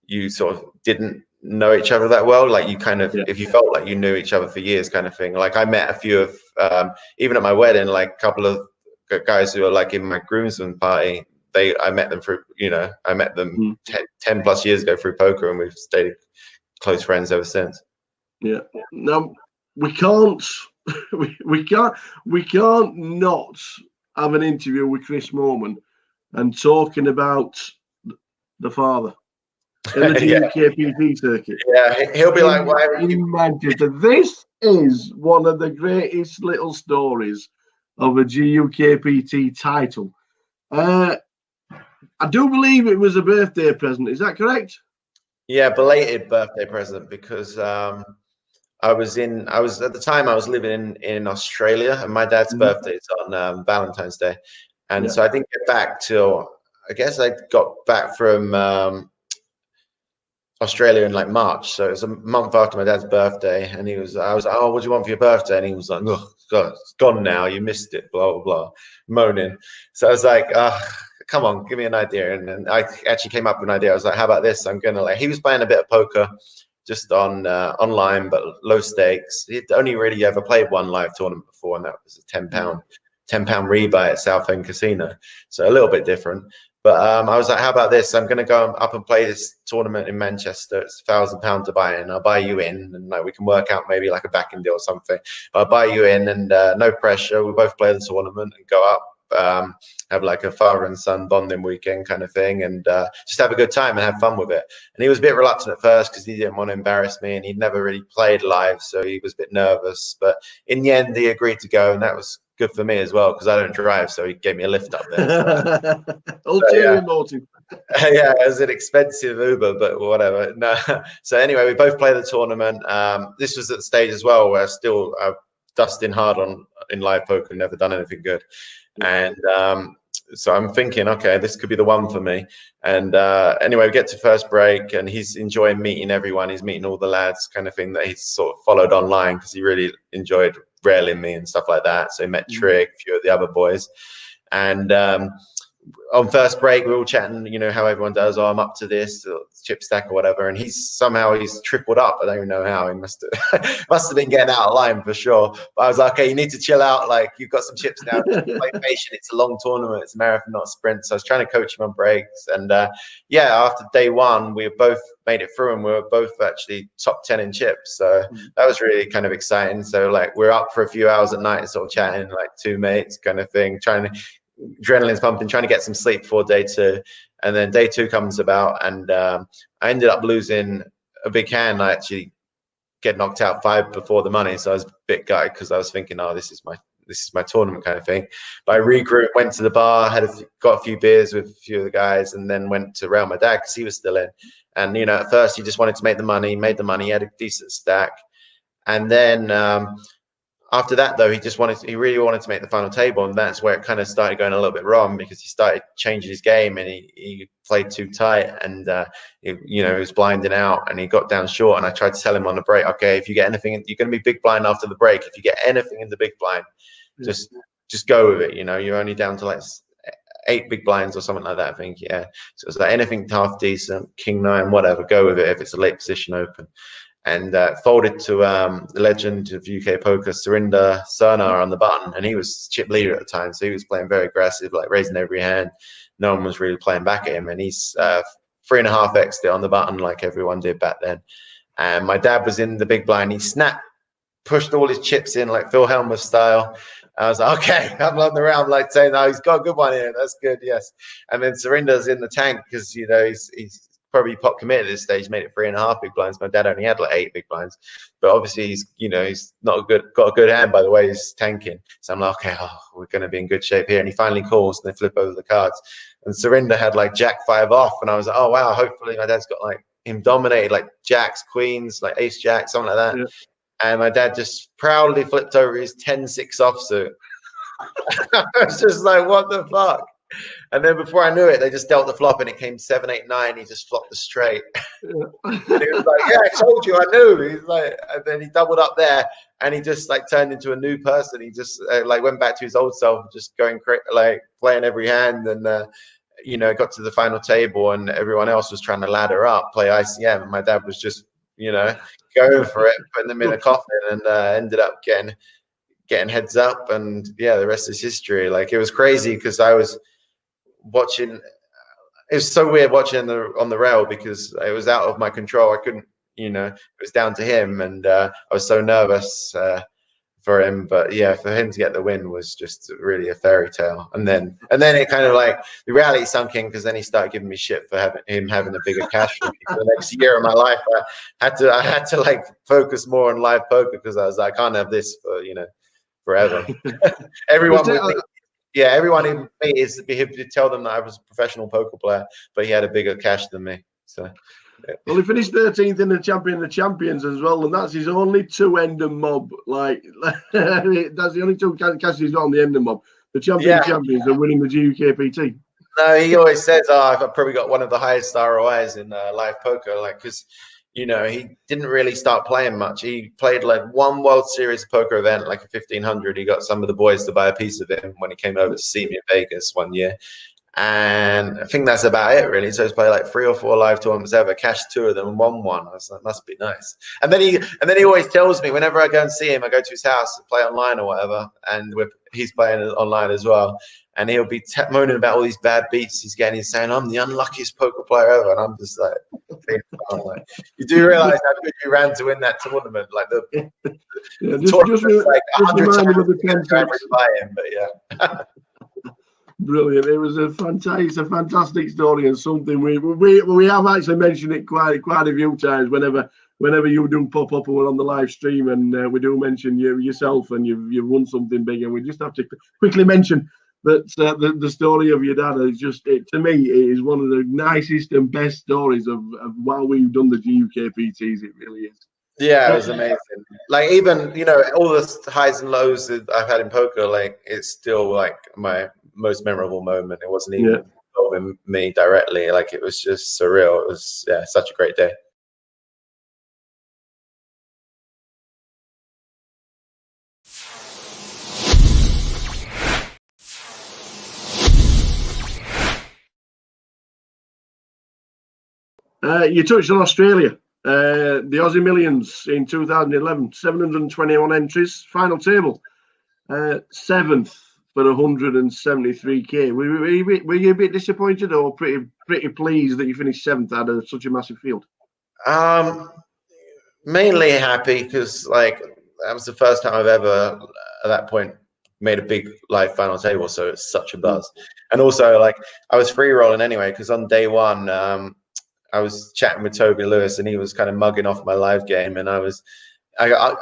[SPEAKER 5] you sort of didn't know each other that well, like you kind of if you felt like you knew each other for years, kind of thing. Like I met a few of even at my wedding, like a couple of guys who are like in my groomsmen party. I met them through, you know, I met them 10 plus years ago through poker, and we've stayed close friends ever since.
[SPEAKER 6] Yeah. Now we can't not have an interview with Chris Moorman and talking about the father in the GUKPT circuit.
[SPEAKER 5] Yeah, he'll be like, "Why are you
[SPEAKER 6] in Manchester?" This is one of the greatest little stories of a GUKPT title. I do believe it was a birthday present. Is that correct?
[SPEAKER 5] Yeah, belated birthday present because I was at the time I was living in Australia, and my dad's birthday is on Valentine's Day, and so I didn't get back till I guess I got back from Australia in like March, so it was a month after my dad's birthday, and I was like, "Oh, what do you want for your birthday?" And he was like, "Oh God, it's gone now. You missed it." Blah blah blah, moaning. So I was like, "Come on, give me an idea." And then I actually came up with an idea. I was like, "How about this? I'm gonna like." He was playing a bit of poker, just on online, but low stakes. He'd only really ever played one live tournament before, and that was a £10 rebuy at Southend Casino, so a little bit different. But I was like, how about this? I'm going to go up and play this tournament in Manchester. It's £1,000 to buy in. I'll buy you in, and like we can work out maybe like a backing deal or something. I'll buy you in, and no pressure. We both play the tournament and go up, have like a father and son bonding weekend kind of thing, and just have a good time and have fun with it. And he was a bit reluctant at first because he didn't want to embarrass me, and he'd never really played live, so he was a bit nervous. But in the end, he agreed to go, and that was good for me as well because I don't drive, so he gave me a lift up there.
[SPEAKER 6] Ulterior motive.
[SPEAKER 5] Yeah, it was an expensive Uber, but whatever. No. So anyway, we both played the tournament. This was at the stage as well where I'm dusting hard in live poker, never done anything good. And so I'm thinking, okay, this could be the one for me. And anyway, we get to first break, and he's enjoying meeting everyone. He's meeting all the lads, kind of thing that he's sort of followed online because he really enjoyed railing me and stuff like that. So he met Trig, a few of the other boys, and on first break, we're all chatting, you know, how everyone does. Oh, I'm up to this chip stack or whatever. And he's tripled up. I don't even know how. He must have been getting out of line for sure. But I was like, okay, you need to chill out. Like, you've got some chips now. Just play patient. It's a long tournament. It's a marathon, not a sprint. So I was trying to coach him on breaks. And after day one, we both made it through, and we were both actually top 10 in chips. So that was really kind of exciting. So like, we're up for a few hours at night, sort of chatting like two mates kind of thing, adrenaline's pumping, trying to get some sleep before day two. And then day two comes about, and I ended up losing a big hand. I actually get knocked out 5 before the money, so I was a bit gutted because I was thinking, oh, this is my tournament kind of thing. But I regrouped, went to the bar, got a few beers with a few of the guys, and then went to rail my dad because he was still in. And you know, at first he just wanted to make the money, made the money, he had a decent stack, and then after that, though, he really wanted to make the final table, and that's where it kind of started going a little bit wrong, because he started changing his game, and he played too tight, and he was blinding out, and he got down short. And I tried to tell him on the break, okay, if you get anything, you're going to be big blind after the break. If you get anything in the big blind, just go with it. You're only down to like 8 big blinds or something like that, I think. Yeah, so it's like anything half decent, king 9, whatever, go with it if it's a late position open. And folded to the legend of UK poker, Surinder Sarnar, on the button, and he was chip leader at the time, so he was playing very aggressive, like raising every hand. No one was really playing back at him, and he's 3.5x it on the button like everyone did back then. And my dad was in the big blind. He pushed all his chips in like Phil Helmer style. I was like, okay, I'm on the round, like saying, "No, he's got a good one here. That's good, yes." And then Surinder's in the tank because he's probably pot committed at this stage, made it 3.5 big blinds. My dad only had like 8 big blinds, but obviously he's got a good hand by the way he's tanking. So I'm like, okay, we're going to be in good shape here. And he finally calls, and they flip over the cards, and Surinder had like Jack 5 off, and I was like, oh wow, hopefully my dad's got like him dominated, like jacks, queens, like ace jack, something like that. Yeah. And my dad just proudly flipped over his 10-6 offsuit. I was just like, what the fuck? And then before I knew it, they just dealt the flop, and it came 7-8-9. He just flopped the straight. And he was like, "Yeah, I told you, I knew." He's like, and then he doubled up there, and he just like turned into a new person. He just like went back to his old self, just going like playing every hand, and got to the final table, and everyone else was trying to ladder up, play ICM, and my dad was just going for it, putting them in a coffin, and ended up getting heads up, and yeah, the rest is history. Like, it was crazy because I was watching. It was so weird watching on the rail because it was out of my control. I couldn't, it was down to him, and I was so nervous for him. But yeah, for him to get the win was just really a fairy tale. And then it kind of like the reality sunk in, because then he started giving me shit for having a bigger cash for the next year of my life. I had to like focus more on live poker, because I was like, I can't have this for forever. Everyone in me is to tell them that I was a professional poker player, but he had a bigger cash than me. So yeah.
[SPEAKER 6] Well, he finished 13th in the Champion of Champions as well, and that's his only 2 Ender mob. Like, that's the only 2 cash he's got on the Ender mob. The Champion of Champions are winning the GUKPT.
[SPEAKER 5] No, he always says, I've probably got one of the highest ROIs in live poker, like, because he didn't really start playing much. He played like one World Series poker event, like a 1500. He got some of the boys to buy a piece of him when he came over to see me in Vegas one year. And I think that's about it, really. So he's played like 3 or 4 live tournaments ever, cashed 2 of them and won 1. I was like, must be nice. And then he always tells me, whenever I go and see him, I go to his house to play online or whatever, and he's playing online as well. And he'll be moaning about all these bad beats he's getting. He's saying, I'm the unluckiest poker player ever. And I'm just like, you do realize how good you ran to win that tournament. Like, the tournament was like 100 times by him, but yeah.
[SPEAKER 6] Brilliant. It was a fantastic story, and something we have actually mentioned it quite a few times whenever you do pop up or on the live stream, and we do mention yourself, and you've won something big, and we just have to quickly mention that the story of your dad is just, to me, it is one of the nicest and best stories of while we've done the GUKPTs. It really is.
[SPEAKER 5] Yeah, it was amazing. Like, even all the highs and lows that I've had in poker, like, it's still like my most memorable moment. It wasn't even involving me directly. Like, it was just surreal. It was such a great day.
[SPEAKER 6] You touched on Australia. The Aussie Millions in 2011, 721 entries, final table, 7th for 173k. Were you a bit disappointed, or pretty pleased that you finished 7th out of such a massive field?
[SPEAKER 5] Mainly happy, because like that was the first time I've ever at that point made a big live final table, so it's such a buzz. And also, like, I was free rolling anyway, because on day one I was chatting with Toby Lewis, and he was kind of mugging off my live game, and I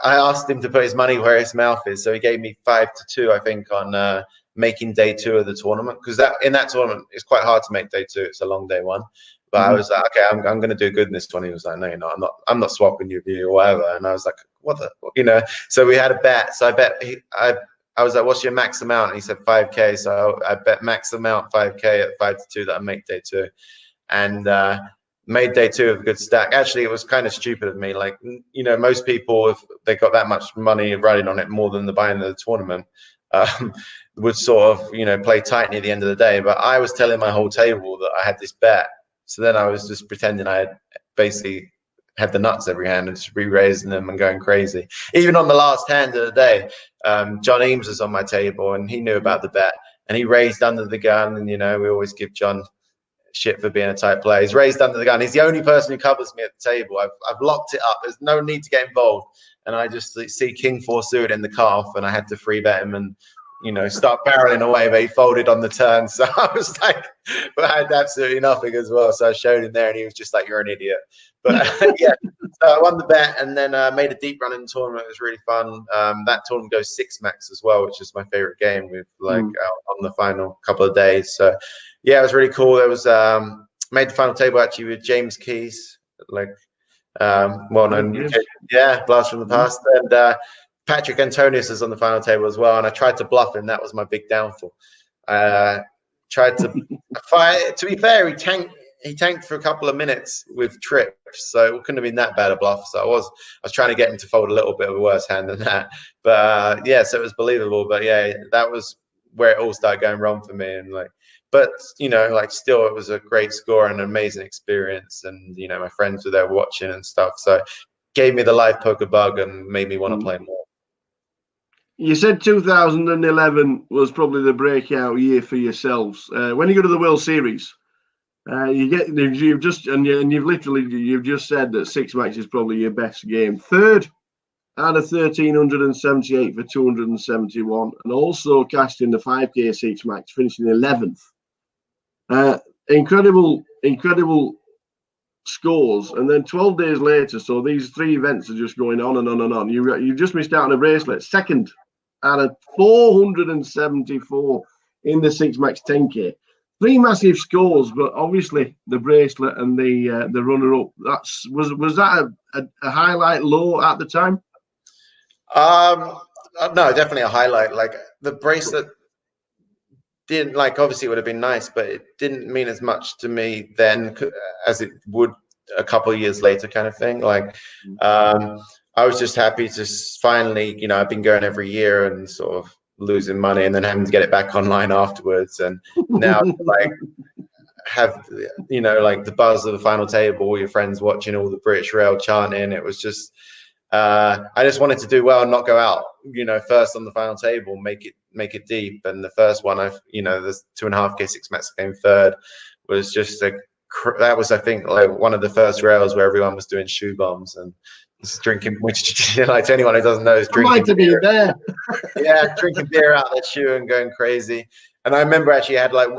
[SPEAKER 5] asked him to put his money where his mouth is, so he gave me 5-2, I think, on making day 2 of the tournament, because in that tournament it's quite hard to make day 2. It's a long day 1. But I was like, okay, I'm going to do good in this one. He was like, no, you're not. I'm not swapping you or whatever. And I was like, what the, you know? So we had a bet. So I bet I was like, what's your max amount? And he said 5K. So I bet max amount 5K at 5 to 2 that I make day 2, and made day 2 of a good stack. Actually, it was kind of stupid of me. Like, you know, most people, if they got that much money running on it, more than the buying of the tournament, would sort of, you know, play tight near the end of the day. But I was telling my whole table that I had this bet. So then I was just pretending I had basically had the nuts every hand and just re-raising them and going crazy. Even on the last hand of the day, John Eames was on my table and he knew about the bet and he raised under the gun. And, you know, we always give John shit for being a tight player. He's raised under the gun. He's the only person who covers me at the table. I've locked it up. There's no need to get involved. And I just see King 4 suited in the cutoff and I had to free bet him and, you know, start barreling away, but he folded on the turn. So I was like, but I had absolutely nothing as well. So I showed him there and he was just like, you're an idiot. But yeah, so I won the bet and then made a deep run in the tournament. It was really fun. That tournament goes 6 max as well, which is my favorite game with like on the final couple of days. So yeah, it was really cool. There was made the final table actually with James Keys, like well-known, yeah, blast from the past. And Patrick Antonius is on the final table as well, and I tried to bluff him. That was my big downfall. Tried to fight. To be fair, he tanked for a couple of minutes with trips, so it couldn't have been that bad a bluff. So I was trying to get him to fold a little bit of a worse hand than that. But yeah, so it was believable. But yeah, that was where it all started going wrong for me. And like, but you know, like still, it was a great score and an amazing experience. And you know, my friends were there watching and stuff. So it gave me the live poker bug and made me want to play more.
[SPEAKER 6] You said 2011 was probably the breakout year for yourselves. When you go to the World Series, you've just said that 6 max is probably your best game. Third out of 1,378 for 271, and also cashed in the 5K 6 max, finishing 11th. Incredible scores, and then 12 days later, so these 3 events are just going on and on and on. You just missed out on a bracelet, second out of 474 in the 6 max 10K. 3 massive scores, but obviously the bracelet and the runner-up. Was that a highlight low at the time?
[SPEAKER 5] No, definitely a highlight. Like the bracelet didn't, like, obviously it would have been nice, but it didn't mean as much to me then as it would a couple of years later, kind of thing. Like I was just happy to finally, you know, I've been going every year and sort of losing money and then having to get it back online afterwards. And now like have, you know, like the buzz of the final table, all your friends watching, all the British Rail chanting. It was just, I just wanted to do well and not go out, you know, first on the final table, make it deep. And the first one, you know, the 2.5K 6 max came third, was just that was, I think, like one of the first rails where everyone was doing shoe bombs and drinking, which, you know, like to anyone who doesn't know, is drinking beer.
[SPEAKER 6] There.
[SPEAKER 5] Yeah, drinking beer out their shoe and going crazy. And I remember actually had like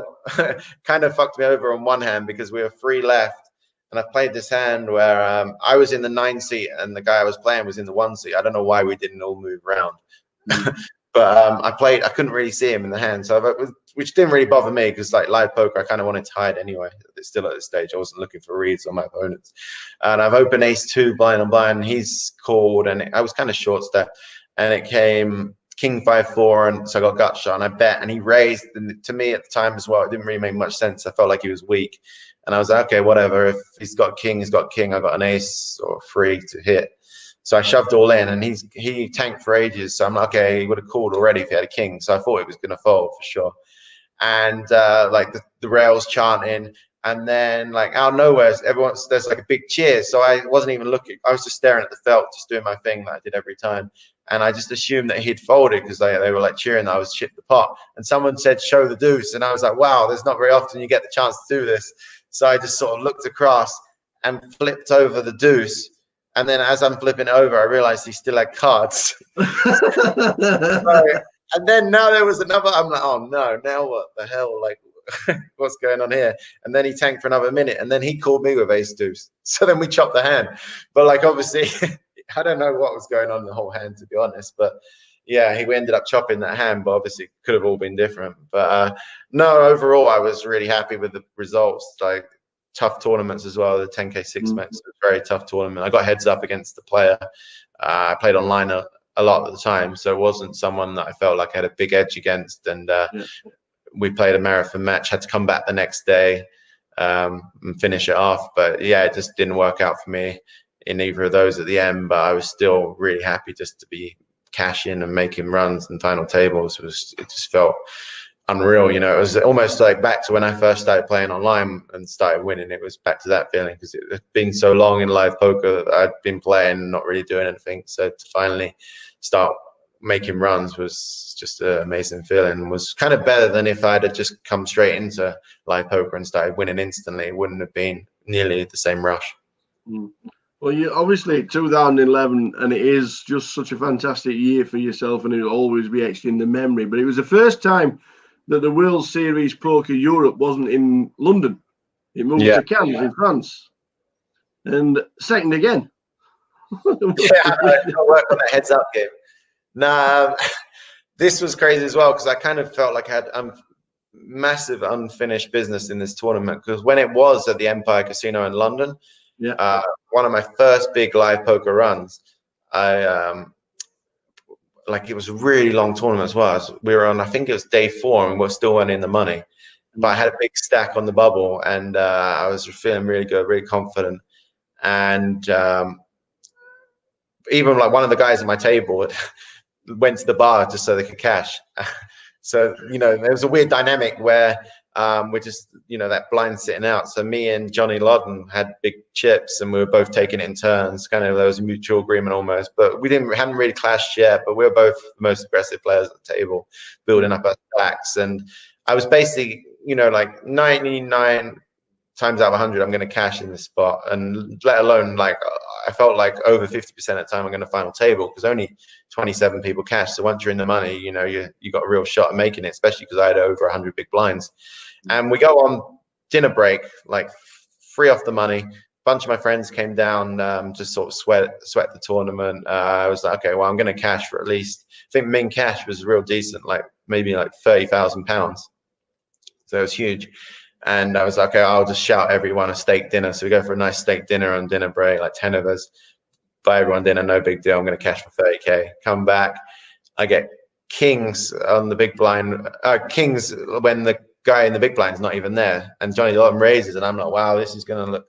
[SPEAKER 5] kind of fucked me over on one hand because we were 3 left, and I played this hand where I was in the 9 seat and the guy I was playing was in the 1 seat. I don't know why we didn't all move around. But I couldn't really see him in the hand, which didn't really bother me because like live poker, I kind of wanted to hide anyway. Still at this stage, I wasn't looking for reads on my opponents. And I've opened ace-2 blind on blind, and he's called, and I was kind of short step, and it came king 5-4, and so I got gut shot, and I bet, and he raised. And to me at the time as well, it didn't really make much sense. I felt like he was weak, and I was like, okay, whatever. If he's got king, he's got king. I got an ace or 3 to hit. So I shoved all in, and he tanked for ages. So I'm like, okay, he would have called already if he had a king. So I thought it was going to fold for sure. And like the rails chanting, and then like out of nowhere, there's like a big cheer. So I wasn't even looking. I was just staring at the felt, just doing my thing that I did every time. And I just assumed that he'd folded because they were like cheering that I was chipped the pot. And someone said, show the deuce. And I was like, wow, there's not very often you get the chance to do this. So I just sort of looked across and flipped over the deuce. And then as I'm flipping over, I realized he still had cards. And then now there was another, I'm like, oh no, now what the hell? Like, what's going on here? And then he tanked for another minute, and then he called me with ace deuce. So then we chopped the hand. But like, obviously, I don't know what was going on in the whole hand, to be honest. But yeah, we ended up chopping that hand, but obviously it could have all been different. But no, overall, I was really happy with the results. Like, tough tournaments as well. The 10K 6 max was a very tough tournament. I got heads up against the player. I played online a lot at the time, so it wasn't someone that I felt like I had a big edge against. And we played a marathon match, had to come back the next day and finish it off. But yeah, it just didn't work out for me in either of those at the end. But I was still really happy just to be cashing and making runs and final tables. It just felt unreal, you know. It was almost like back to when I first started playing online and started winning. It was back to that feeling, because it had been so long in live poker that I'd been playing and not really doing anything. So to finally start making runs was just an amazing feeling. Was kind of better than if I'd have just come straight into live poker and started winning instantly. It wouldn't have been nearly the same rush.
[SPEAKER 6] Well, you obviously 2011, and it is just such a fantastic year for yourself, and it'll always be etched in the memory. But it was the first time that the World Series Poker Europe wasn't in London. It moved to Cannes in France. And second again.
[SPEAKER 5] I work on that heads up game. Nah, this was crazy as well, because I kind of felt like I had massive unfinished business in this tournament, because when it was at the Empire Casino in London, one of my first big live poker runs, like, it was a really long tournament as well. We were on, I think it was day 4, and we're still winning the money. But I had a big stack on the bubble, and I was feeling really good, really confident. And even like one of the guys at my table went to the bar just so they could cash. So, you know, there was a weird dynamic where we're just, you know, that blind sitting out. So me and Johnny Lodden had big chips, and we were both taking it in turns. Kind of, there was a mutual agreement almost, but we hadn't really clashed yet. But we were both the most aggressive players at the table, building up our stacks. And I was basically, you know, like 99 times out of 100, I'm going to cash in this spot, and let alone, like, I felt like over 50% of the time I'm going to final table, because only 27 people cash. So once you're in the money, you know, you got a real shot at making it, especially because I had over 100 big blinds. And we go on dinner break, like free off the money. A bunch of my friends came down, just sort of sweat the tournament. I was like, okay, well, I'm going to cash for at least, I think min cash was real decent, like maybe like £30,000. So it was huge. And I was like, okay, I'll just shout everyone a steak dinner. So we go for a nice steak dinner on dinner break, like 10 of us. Buy everyone dinner, no big deal. I'm going to cash for 30K. Come back, I get kings on the big blind. Kings when the guy in the big blind's not even there. And Johnny Lawton raises, and I'm like, wow, this is going to look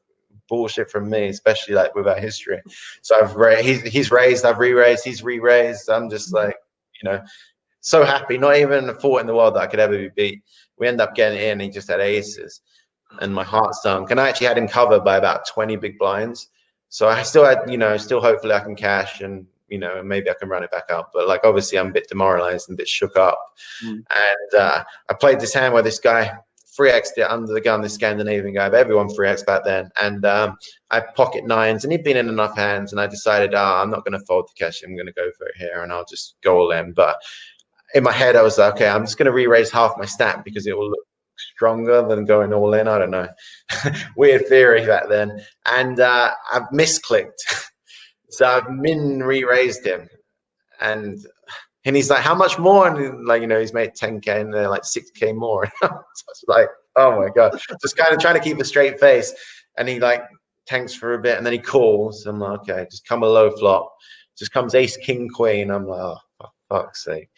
[SPEAKER 5] bullshit from me, especially like with our history. So he's raised, I've re-raised, he's re-raised. I'm just like, you know, so happy. Not even a thought in the world that I could ever be beat. We end up getting in. He just had aces, and my heart sunk. And I actually had him covered by about 20 big blinds. So I still had, you know, still hopefully I can cash, and, you know, maybe I can run it back up. But like, obviously I'm a bit demoralized and a bit shook up. And I played this hand where this guy 3x'd it under the gun, this Scandinavian guy, but everyone 3x back then. And I pocket nines, and he'd been in enough hands, and I decided, I'm not going to fold the cash. I'm going to go for it here, and I'll just go all in. But in my head, I was like, okay, I'm just going to re-raise half my stack because it will look stronger than going all in. I don't know. Weird theory back then. And I've misclicked. So I've re-raised him. And he's like, how much more? And like, you know, he's made 10K, and they're like 6K more. So it's like, oh my God. Just kind of trying to keep a straight face. And he like tanks for a bit, and then he calls. I'm like, okay, just come a low flop. Just comes ace, king, queen. I'm like, oh, fuck's sake.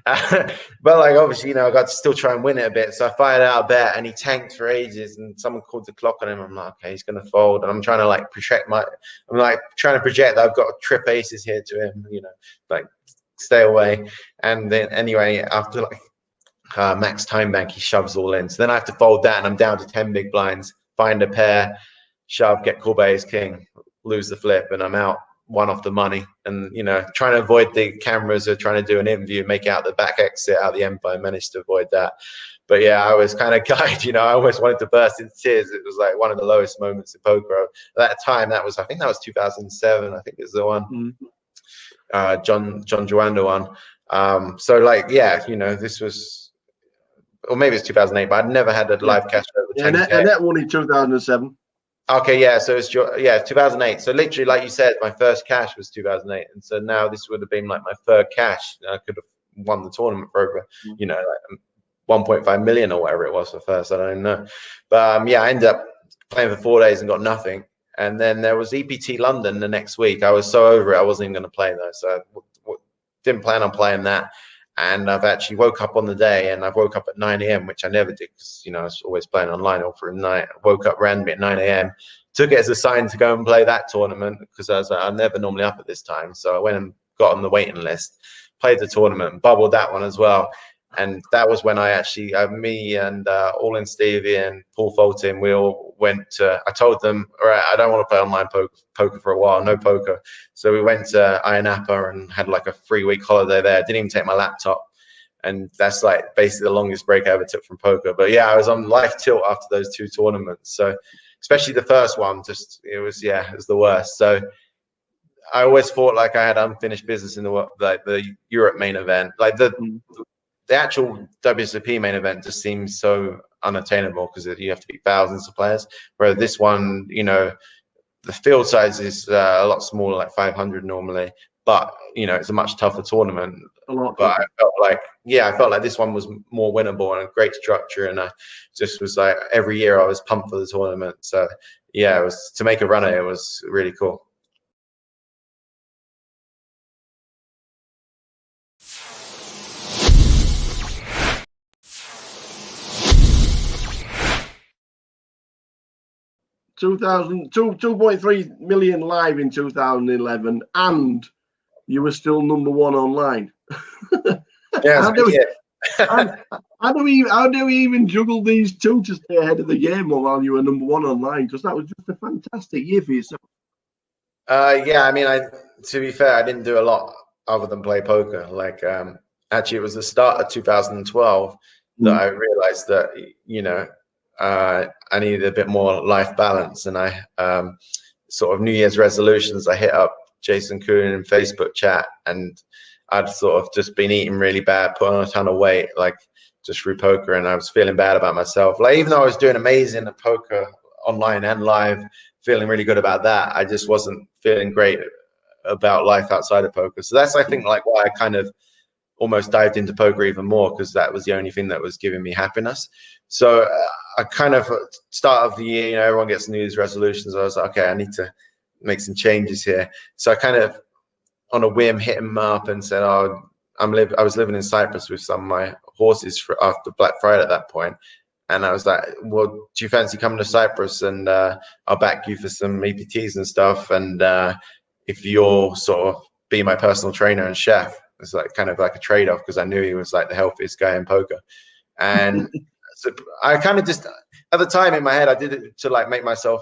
[SPEAKER 5] But like, obviously, you know, I got to still try and win it a bit. So I fired out a bet, and he tanked for ages, and someone called the clock on him. I'm like, okay, he's going to fold. And I'm trying to like project that I've got trip aces here to him, you know, like stay away. And then anyway, after like max time bank, he shoves all in. So then I have to fold that, and I'm down to 10 big blinds, find a pair, shove, get called by ace king, lose the flip, and I'm out one off the money. And, you know, trying to avoid the cameras or trying to do an interview, make out the back exit out of the Empire, managed to avoid that. But yeah, I was kind of gutted, you know, I almost wanted to burst into tears. It was like one of the lowest moments in poker. At that time, I think that was 2007, I think is the one. John Joanda one. So like, yeah, you know, this was, or maybe it's 2008, but I'd never had a live cash over 10K.
[SPEAKER 6] And that one in 2007.
[SPEAKER 5] Okay, yeah, so it's 2008. So literally, like you said, my first cash was 2008, and so now this would have been like my third cash. I could have won the tournament for over, you know, like 1.5 million or whatever it was for first. I don't know, but yeah, I ended up playing for 4 days and got nothing. And then there was EPT London the next week. I was so over it, I wasn't even going to play though. So I didn't plan on playing that. And I've actually woke up on the day, and I woke up at 9 a.m., which I never did because, you know, I was always playing online all through the night. I woke up randomly at 9 a.m., took it as a sign to go and play that tournament because I was like, I'm never normally up at this time. So I went and got on the waiting list, played the tournament, bubbled that one as well. And that was when I actually, me and All in Stevie and Paul Fulton, we all went to, I told them, all right, I don't want to play online poker for a while, no poker. So we went to Ayia Napa and had like a 3-week holiday there. Didn't even take my laptop. And that's like basically the longest break I ever took from poker. But yeah, I was on life tilt after those 2 tournaments. So especially the first one, just, it was the worst. So I always thought like I had unfinished business in the Europe main event. Like the actual WSOP main event just seems so unattainable because you have to beat thousands of players. Whereas this one, you know, the field size is a lot smaller, like 500 normally, but you know, it's a much tougher tournament. But I felt like this one was more winnable and a great structure, and I just was like, every year I was pumped for the tournament. So yeah, it was, to make a run at it was really cool.
[SPEAKER 6] $2.3 million live in 2011, and you were still number 1 online.
[SPEAKER 5] Yeah,
[SPEAKER 6] how do we even juggle these two to stay ahead of the game while you were number 1 online? Because that was just a fantastic year for yourself.
[SPEAKER 5] Yeah, I mean, to be fair, I didn't do a lot other than play poker. Like, actually, it was the start of 2012 that I realized that, you know, I needed a bit more life balance, and I sort of New Year's resolutions. I hit up Jason Kuhn in Facebook chat, and I'd sort of just been eating really bad, put on a ton of weight, like just through poker, and I was feeling bad about myself. Like, even though I was doing amazing at poker online and live, feeling really good about that, I just wasn't feeling great about life outside of poker. So that's, I think, like why I kind of almost dived into poker even more, because that was the only thing that was giving me happiness. So I kind of, start of the year, you know, everyone gets New Year's resolutions. I was like, okay, I need to make some changes here. So I kind of, on a whim, hit him up and said, oh, I was living in Cyprus with some of my horses after Black Friday at that point. And I was like, well, do you fancy coming to Cyprus, and I'll back you for some EPTs and stuff. And if you'll sort of be my personal trainer and chef, it's like kind of like a trade-off, because I knew he was like the healthiest guy in poker. And so I kind of just, at the time in my head, I did it to like make myself,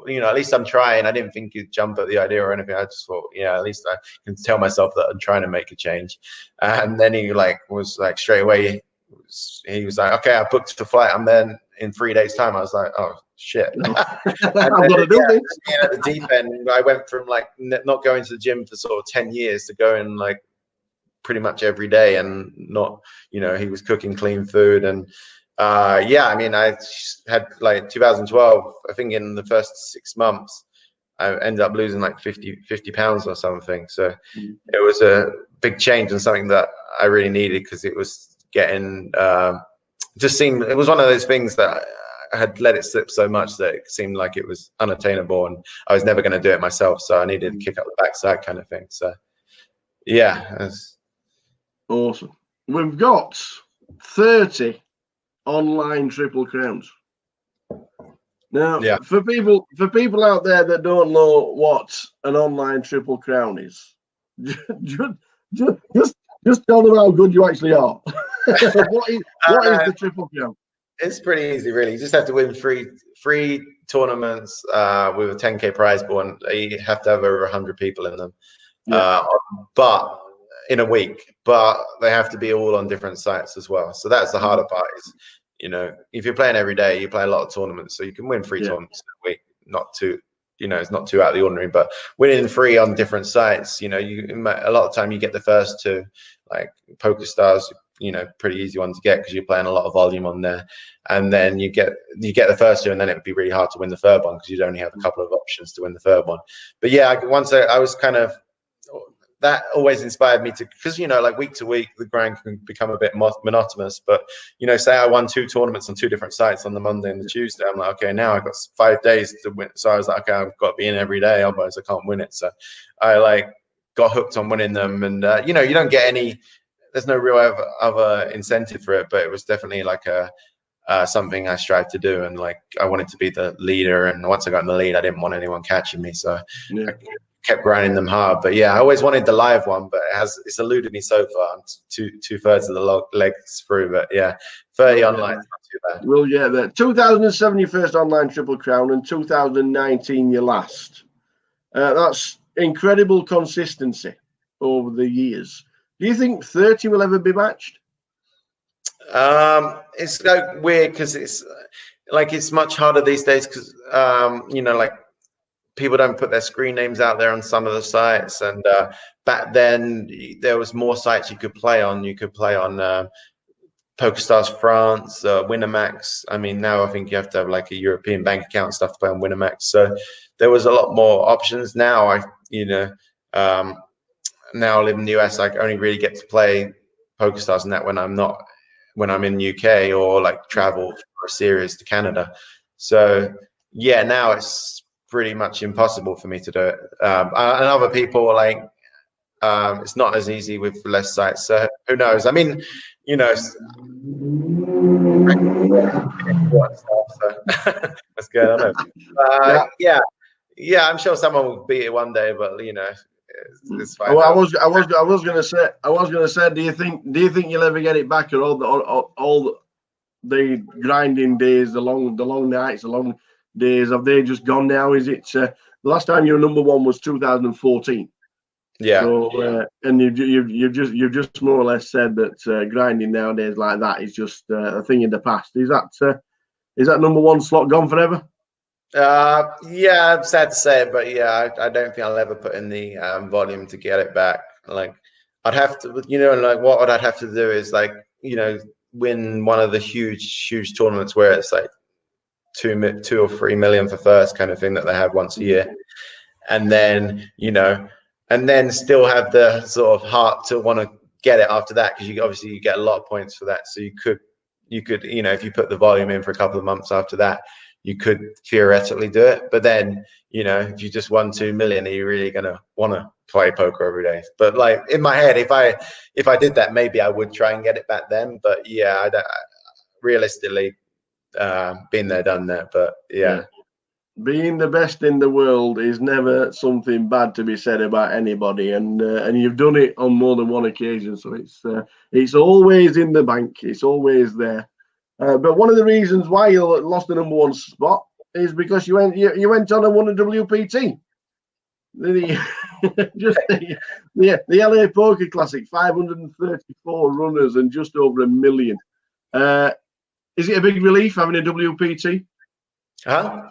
[SPEAKER 5] you know, at least I'm trying. I didn't think you'd jump at the idea or anything. I just thought, yeah, at least I can tell myself that I'm trying to make a change. And then he like was like straight away, he was like, okay, I booked the flight. I'm then in 3 days time. I was like, oh shit.
[SPEAKER 6] I've got to do this.
[SPEAKER 5] At the deep end, I went from like not going to the gym for sort of 10 years to going like pretty much every day, and not, you know, he was cooking clean food. And yeah, I mean, I had like 2012, I think in the first 6 months, I ended up losing like 50 pounds or something. So it was a big change, and something that I really needed, because it was getting, just seemed, it was one of those things that I had let it slip so much that it seemed like it was unattainable, and I was never going to do it myself. So I needed to kick up the backside kind of thing. So yeah.
[SPEAKER 6] Awesome. We've got 30 online Triple Crowns. Now,
[SPEAKER 5] yeah,
[SPEAKER 6] for people out there that don't know what an online Triple Crown is, just tell them how good you actually are. What is the Triple Crown?
[SPEAKER 5] It's pretty easy, really. You just have to win three tournaments with a 10K prize pool, and you have to have over 100 people in them. Yeah. But in a week, but they have to be all on different sites as well. So that's the harder part. Is, you know, if you're playing every day, you play a lot of tournaments, so you can win 3 tournaments in a week. Not too, you know, it's not too out of the ordinary, but winning 3 on different sites, you know, a lot of time you get the first 2, like Poker Stars, you know, pretty easy one to get because you're playing a lot of volume on there, and then you get the first 2, and then it would be really hard to win the third one because you'd only have a couple of options to win the third one. But yeah, once I was kind of, that always inspired me to, because like week to week the grind can become a bit monotonous. But say I won 2 tournaments on 2 different sites on the Monday and the Tuesday, I'm like, okay, now I've got 5 days to win. So I was like, okay, I've got to be in every day, otherwise I can't win it. So I like got hooked on winning them, and you don't get any. There's no real other incentive for it, but it was definitely like something I strived to do, and like I wanted to be the leader. And once I got in the lead, I didn't want anyone catching me, so I kept grinding them hard. But yeah, I always wanted the live one, but it's eluded me so far. I'm two-thirds of the legs through, but yeah, 30 online is not too bad.
[SPEAKER 6] We'll get there. 2007 your first online Triple Crown, and 2019 your last. That's incredible consistency over the years. Do you think 30 will ever be matched?
[SPEAKER 5] It's like weird because it's much harder these days because like people don't put their screen names out there on some of the sites, and back then there was more sites you could play on. You could play on PokerStars France, Winamax. I mean, now I think you have to have like a European bank account and stuff to play on Winamax. So there was a lot more options. Now now I live in the US, I only really get to play PokerStars and that when I'm in UK or like travel for a series to Canada. So yeah, now it's pretty much impossible for me to do it. And other people are like, it's not as easy with less sites. So who knows? I mean, so what's going on? Yeah, I'm sure someone will beat it one day, but it's fine.
[SPEAKER 6] Well, I was gonna say, do you think you'll ever get it back, or all the grinding days, the long nights, the long days, have they just gone now? Is it the last time you were #1 was 2014?
[SPEAKER 5] Yeah.
[SPEAKER 6] So and you've just more or less said that grinding nowadays like that is just a thing in the past. Is that #1 slot gone forever?
[SPEAKER 5] Yeah, I'm sad to say it, but yeah, I don't think I'll ever put in the volume to get it back. Like, I'd have to, like what I'd have to do is like, win one of the huge tournaments where it's like 2 or 3 million for first kind of thing that they have once a year, and then and then still have the sort of heart to want to get it after that, because you get a lot of points for that. So you could if you put the volume in for a couple of months after that, you could theoretically do it. But then, if you just won 2 million, are you really going to want to play poker every day? But like in my head, if I did that, maybe I would try and get it back then. But yeah, realistically, been there, done that. But yeah.
[SPEAKER 6] Being the best in the world is never something bad to be said about anybody, and you've done it on more than one occasion. So it's always in the bank. It's always there. But one of the reasons why you lost the #1 spot is because you went on and won a WPT. The LA Poker Classic, 534 runners and just over $1 million. Is it a big relief having a WPT?
[SPEAKER 5] Huh?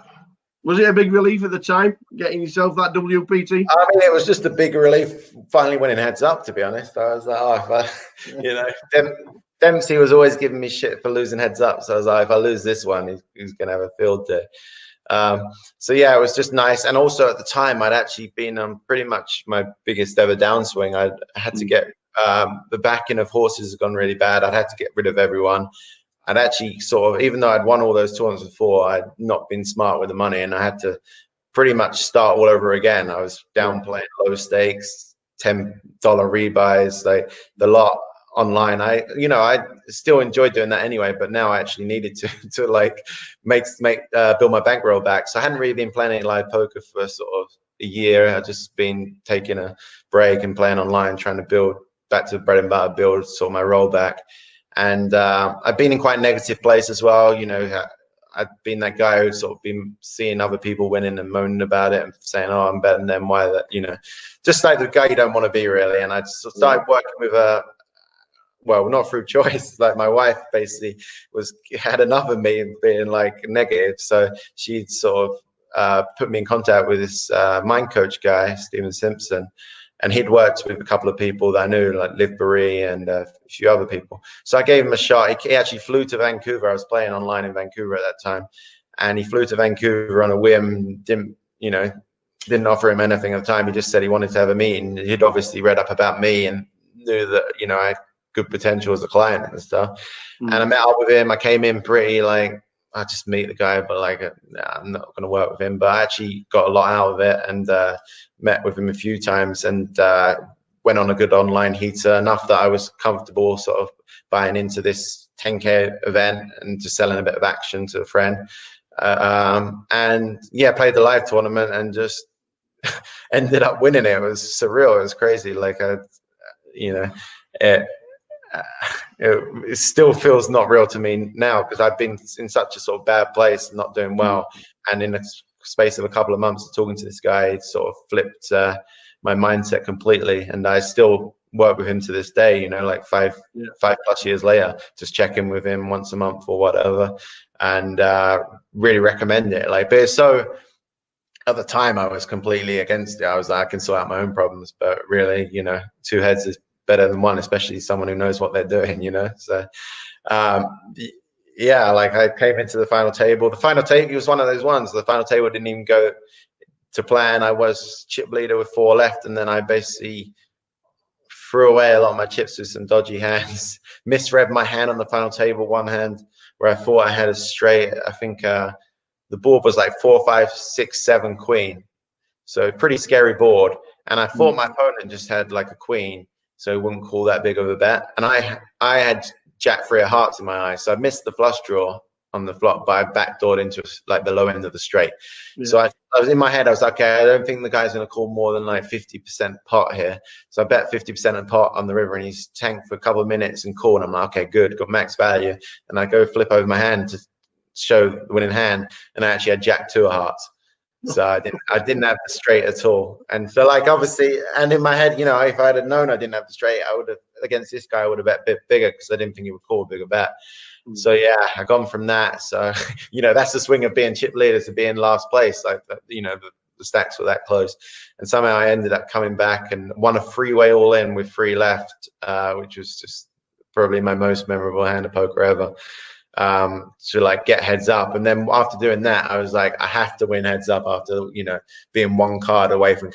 [SPEAKER 6] Was it a big relief at the time getting yourself that WPT?
[SPEAKER 5] I mean, it was just a big relief finally winning Heads Up. To be honest, I was like, Dempsey was always giving me shit for losing Heads Up, so I was like, if I lose this one, he's gonna have a field day. So yeah, it was just nice. And also at the time, I'd actually been on pretty much my biggest ever downswing. I had to get the backing of horses had gone really bad. I'd had to get rid of everyone. I'd actually sort of, even though I'd won all those tournaments before, I'd not been smart with the money, and I had to pretty much start all over again. I was down playing low stakes, $10 rebuys, like the lot online. I still enjoyed doing that anyway, but now I actually needed to like build my bankroll back. So I hadn't really been playing any live poker for sort of a year. I'd just been taking a break and playing online, trying to build back to bread and butter, build sort of my roll back. And I've been in quite a negative place as well. I've been that guy who's sort of been seeing other people winning and moaning about it and saying, "Oh, I'm better than them." Why that? Just like the guy you don't want to be, really. And I just started working with well, not through choice. Like my wife basically had enough of me being like negative, so she sort of put me in contact with this mind coach guy, Stephen Simpson. And he'd worked with a couple of people that I knew, like Liv Barry and a few other people. So I gave him a shot. He actually flew to Vancouver. I was playing online in Vancouver at that time. And he flew to Vancouver on a whim, didn't, didn't offer him anything at the time. He just said he wanted to have a meeting. He'd obviously read up about me and knew that, you know, I had good potential as a client and stuff. And I met up with him. I came in pretty like, I just meet the guy, but like, nah, I'm not going to work with him. But I actually got a lot out of it, and met with him a few times, and went on a good online heater, enough that I was comfortable sort of buying into this 10K event and just selling a bit of action to a friend. And yeah, played the live tournament and just ended up winning it. It was surreal. It was crazy. Like, you know, it still feels not real to me now, because I've been in such a sort of bad place, not doing well, and in the space of a couple of months of talking to this guy, it sort of flipped my mindset completely. And I still work with him to this day, you know, like five plus years later, just check in with him once a month or whatever, and really recommend it. Like, but it's so, at the time I was completely against it. I was like, I can sort out my own problems, but really, you know, two heads is better than one, especially someone who knows what they're doing, you know. So yeah, like I came into the final table. The final table was one of those ones. The final table didn't even go to plan. I was chip leader with 4 left, and then I basically threw away a lot of my chips with some dodgy hands. Misread my hand on the final table, one hand, where I thought I had a straight. I think the board was like 4, 5, 6, 7 queen. So pretty scary board. And I thought my opponent just had like a queen, so he wouldn't call that big of a bet. And I had Jack 3 of hearts in my eye, so I missed the flush draw on the flop, but I backdoored into like the low end of the straight. So I was in my head, I was like, okay, I don't think the guy's going to call more than like 50% pot here. So I bet 50% of pot on the river, and he's tanked for a couple of minutes and called. And I'm like, okay, good, got max value. And I go flip over my hand to show the winning hand, and I actually had Jack 2 of hearts. So I didn't have the straight at all. And so like, obviously, and in my head, you know, if I had known I didn't have the straight, I would have, against this guy, I would have bet a bit bigger, because I didn't think he would call a bigger bet. So yeah, I gone from that. So, you know, that's the swing of being chip leader, to be in last place. Like, you know, the stacks were that close, and somehow I ended up coming back and won a freeway all in with 3 left, which was just probably my most memorable hand of poker ever. To like get heads up, and then after doing that, I was like, I have to win heads up after, you know, being 1 card away from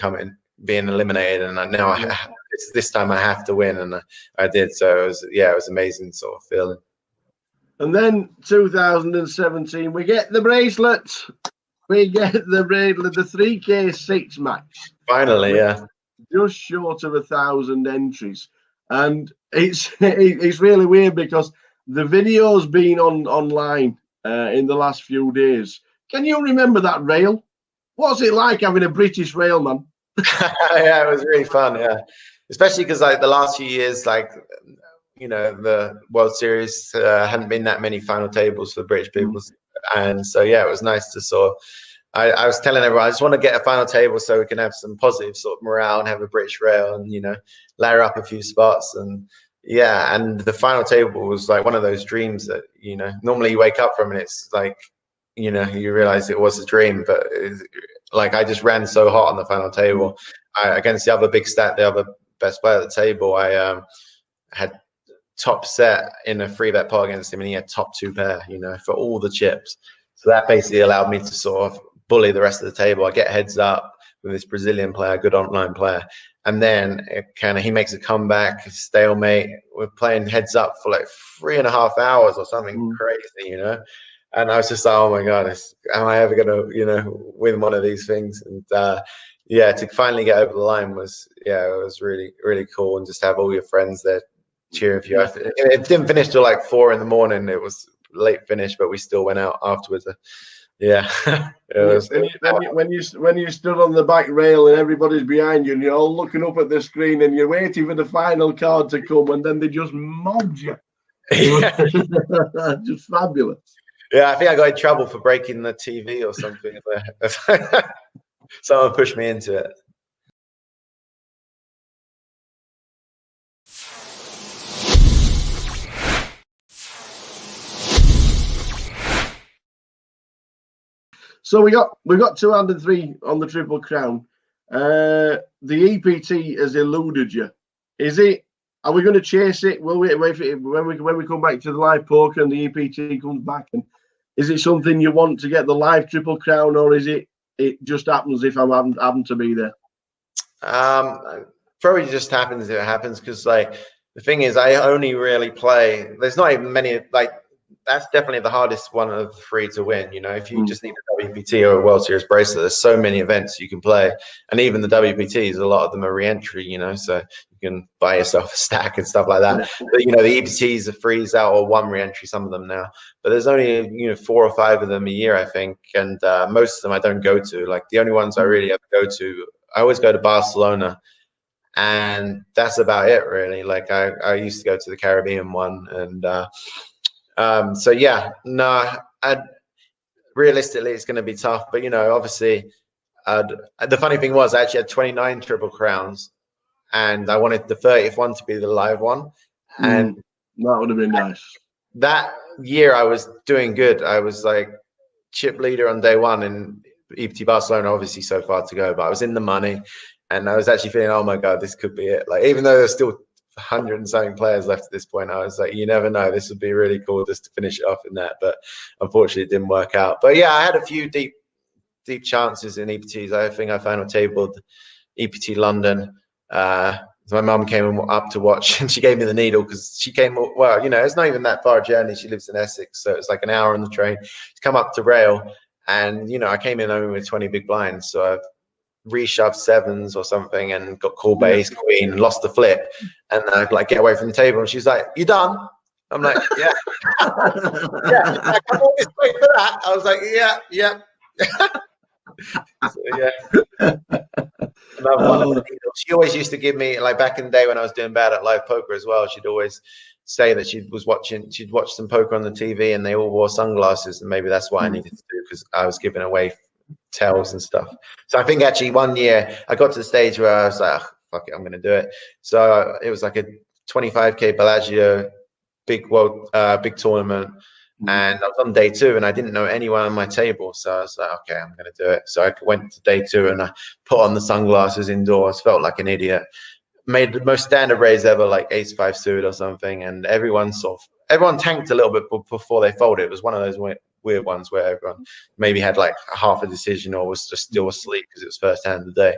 [SPEAKER 5] being eliminated, and now it's this time I have to win, and I did. So it was amazing sort of feeling.
[SPEAKER 6] And then 2017, we get the bracelet. We get the bracelet, the 3K6 match.
[SPEAKER 5] Finally, yeah.
[SPEAKER 6] Just short of 1,000 entries, and it's really weird, because the video's been online in the last few days. Can you remember that rail? What's it like having a British rail, man?
[SPEAKER 5] Yeah, it was really fun. Yeah, especially because like the last few years, like, you know, the World Series hadn't been that many final tables for the British people, and so yeah, it was nice to sort of. I was telling everyone, I just want to get a final table so we can have some positive sort of morale and have a British rail, and, you know, ladder up a few spots. And yeah, and the final table was like one of those dreams that, you know, normally you wake up from and it's like, you know, you realize it was a dream, but like I just ran so hot on the final table. Against the other big stat, the other best player at the table, I had top set in a 3-bet pot against him, and he had top 2 pair, you know, for all the chips. So that basically allowed me to sort of bully the rest of the table. I get heads up with this Brazilian player, good online player, and then he makes a comeback, stalemate. We're playing heads up for like 3.5 hours or something crazy, you know. And I was just like, oh my god, am I ever gonna, you know, win one of these things? And yeah, to finally get over the line was, yeah, it was really, really cool, and just have all your friends there cheering for you. It didn't finish till like 4 in the morning. It was late finish, but we still went out afterwards. Yeah.
[SPEAKER 6] When you stood on the back rail and everybody's behind you, and you're all looking up at the screen and you're waiting for the final card to come, and then they just mobbed you. Just fabulous.
[SPEAKER 5] Yeah, I think I got in trouble for breaking the TV or something. Someone pushed me into it.
[SPEAKER 6] So we got 203 on the Triple Crown. The EPT has eluded you. Are we going to chase it? Will we when we come back to the live poker and the EPT comes back? And is it something you want to get the live Triple Crown, or is it it just happens if I happen to be there?
[SPEAKER 5] Probably just happens if it happens, because like the thing is, I only really play. There's not even many like. That's definitely the hardest one of the three to win. You know, if you just need a WPT or a World Series bracelet, there's so many events you can play, and even the WPTs, a lot of them are re-entry. You know, so you can buy yourself a stack and stuff like that. But you know, the EPTs are freeze out or one re-entry, some of them now. But there's only 4 or 5 of them a year, I think, and most of them I don't go to. Like the only ones I really ever go to, I always go to Barcelona. And that's about it, really. Like I used to go to the Caribbean one, and so yeah, no. Realistically, it's going to be tough. But obviously, the funny thing was, I actually had 29 Triple Crowns, and I wanted the 30th one to be the live one, and
[SPEAKER 6] that would have been nice.
[SPEAKER 5] That year, I was doing good. I was like chip leader on day one in EPT Barcelona. Obviously, so far to go, but I was in the money. And I was actually feeling, oh my God, this could be it. Like, even though there's still 100 and something players left at this point, I was like, you never know. This would be really cool just to finish it off in that. But unfortunately, it didn't work out. But yeah, I had a few deep chances in EPTs. I think I final tabled EPT London. My mum came up to watch, and she gave me the needle because she came. Well, it's not even that far a journey. She lives in Essex, so it's like an hour on the train to come up to Rail. And I came in only with 20 big blinds, so I reshoved 7s or something and got called by ace queen and lost the flip, and I'd like get away from the table, and she's like, "You done?" I'm like, "Yeah." Yeah, I come all this way for that. I was like, yeah. So, yeah. Another one of the needles. She always used to give me, like back in the day when I was doing bad at live poker as well, she'd always say that she'd watch some poker on the TV and they all wore sunglasses, and maybe that's what I needed to do, because I was giving away tells and stuff. So I think actually one year I got to the stage where I was like, oh, fuck it, I'm going to do it. So it was like a 25k Bellagio big tournament, and I was on day 2 and I didn't know anyone on my table, so I was like, okay, I'm going to do it. So I went to day 2 and I put on the sunglasses indoors, felt like an idiot, made the most standard raise ever, like ace-5 suited or something, and everyone tanked a little bit before they folded. It was one of those weird ones where everyone maybe had like half a decision or was just still asleep because it was first hand of the day.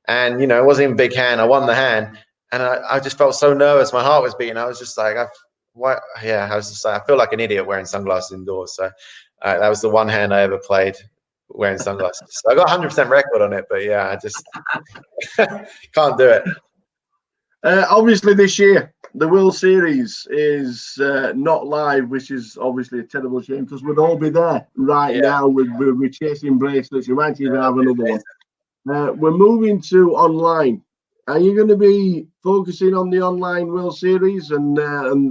[SPEAKER 5] And it wasn't even a big hand. I won the hand, and I just felt so nervous. My heart was beating. I was just like, I was just like, I feel like an idiot wearing sunglasses indoors. So that was the one hand I ever played wearing sunglasses. So I got 100% record on it, but yeah, I just can't do it.
[SPEAKER 6] Obviously, this year the World Series is not live, which is obviously a terrible shame, because we'd all be there right now. We're chasing bracelets. You might even have another one. We're moving to online. Are you going to be focusing on the online World Series? And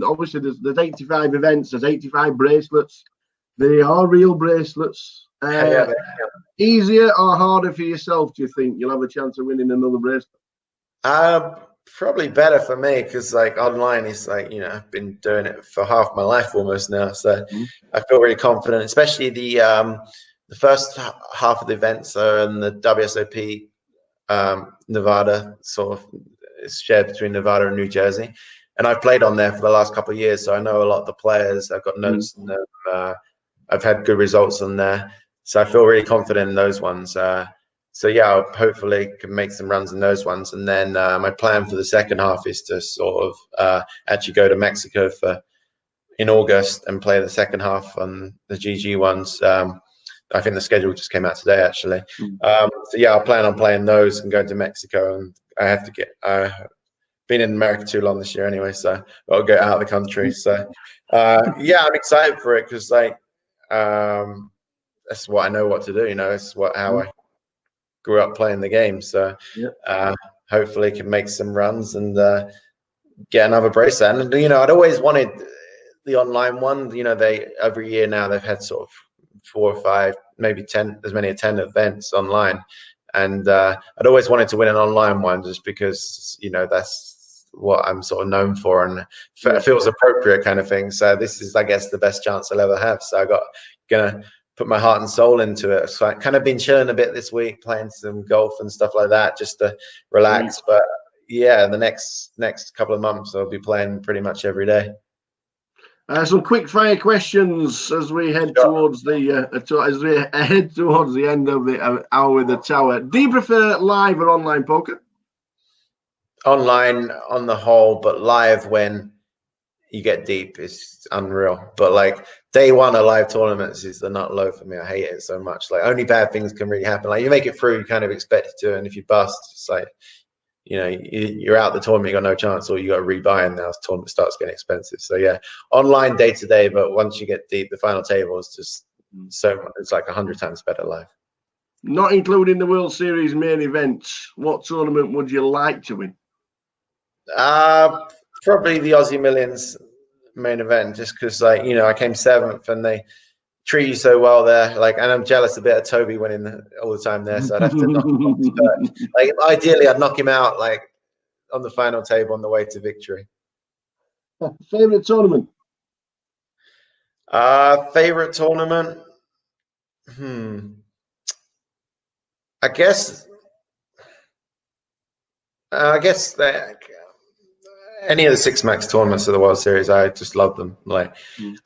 [SPEAKER 6] obviously, there's 85 events. There's 85 bracelets. They are real bracelets. Easier or harder for yourself, do you think? You'll have a chance of winning another bracelet?
[SPEAKER 5] Probably better for me, because like online is like, I've been doing it for half my life almost now, so I feel really confident, especially the first half of the events are in the WSOP Nevada, sort of it's shared between Nevada and New Jersey, and I've played on there for the last couple of years, so I know a lot of the players. I've got notes on them. I've had good results on there, so I feel really confident in those ones. So yeah, I'll hopefully can make some runs in those ones, and then my plan for the second half is to sort of actually go to Mexico in August and play the second half on the GG ones. I think the schedule just came out today, actually. So yeah, I'll plan on playing those and going to Mexico, and I have to get. Been in America too long this year anyway, so I'll get out of the country. So yeah, I'm excited for it, because like that's what I know what to do. It's how I grew up playing the game, so hopefully can make some runs and get another bracelet. And I'd always wanted the online one. They every year now they've had sort of 4 or 5, maybe 10, as many as 10 events online, and I'd always wanted to win an online one, just because that's what I'm sort of known for, and it feels appropriate kind of thing. So this is, I guess, the best chance I'll ever have. So I gonna put my heart and soul into it. So I've kind of been chilling a bit this week, playing some golf and stuff like that, just to relax. But yeah, the next couple of months I'll be playing pretty much every day.
[SPEAKER 6] Some quick fire questions as we head towards the end of the hour with the tower. Do you prefer live or online poker?
[SPEAKER 5] Online on the whole, but live when you get deep is unreal. But like day one of live tournaments is the nut low for me. I hate it so much. Like only bad things can really happen. Like you make it through, you kind of expect it to, and if you bust, it's like, you know, you're out the tournament, you got no chance, or you got to rebuy, and now the tournament starts getting expensive. So yeah, online day to day, but once you get deep, the final table is just so much, it's like 100 times better live.
[SPEAKER 6] Not including the World Series main events, what tournament would you like to win?
[SPEAKER 5] Probably the Aussie Millions main event, just because, like, you know, I came 7th and they treat you so well there. Like, and I'm jealous a bit of Toby winning all the time there, so I'd have to knock him off. Like, ideally, I'd knock him out like on the final table on the way to victory.
[SPEAKER 6] Favorite tournament?
[SPEAKER 5] Favorite tournament? I guess that any of the Six Max tournaments of the World Series, I just love them. Like,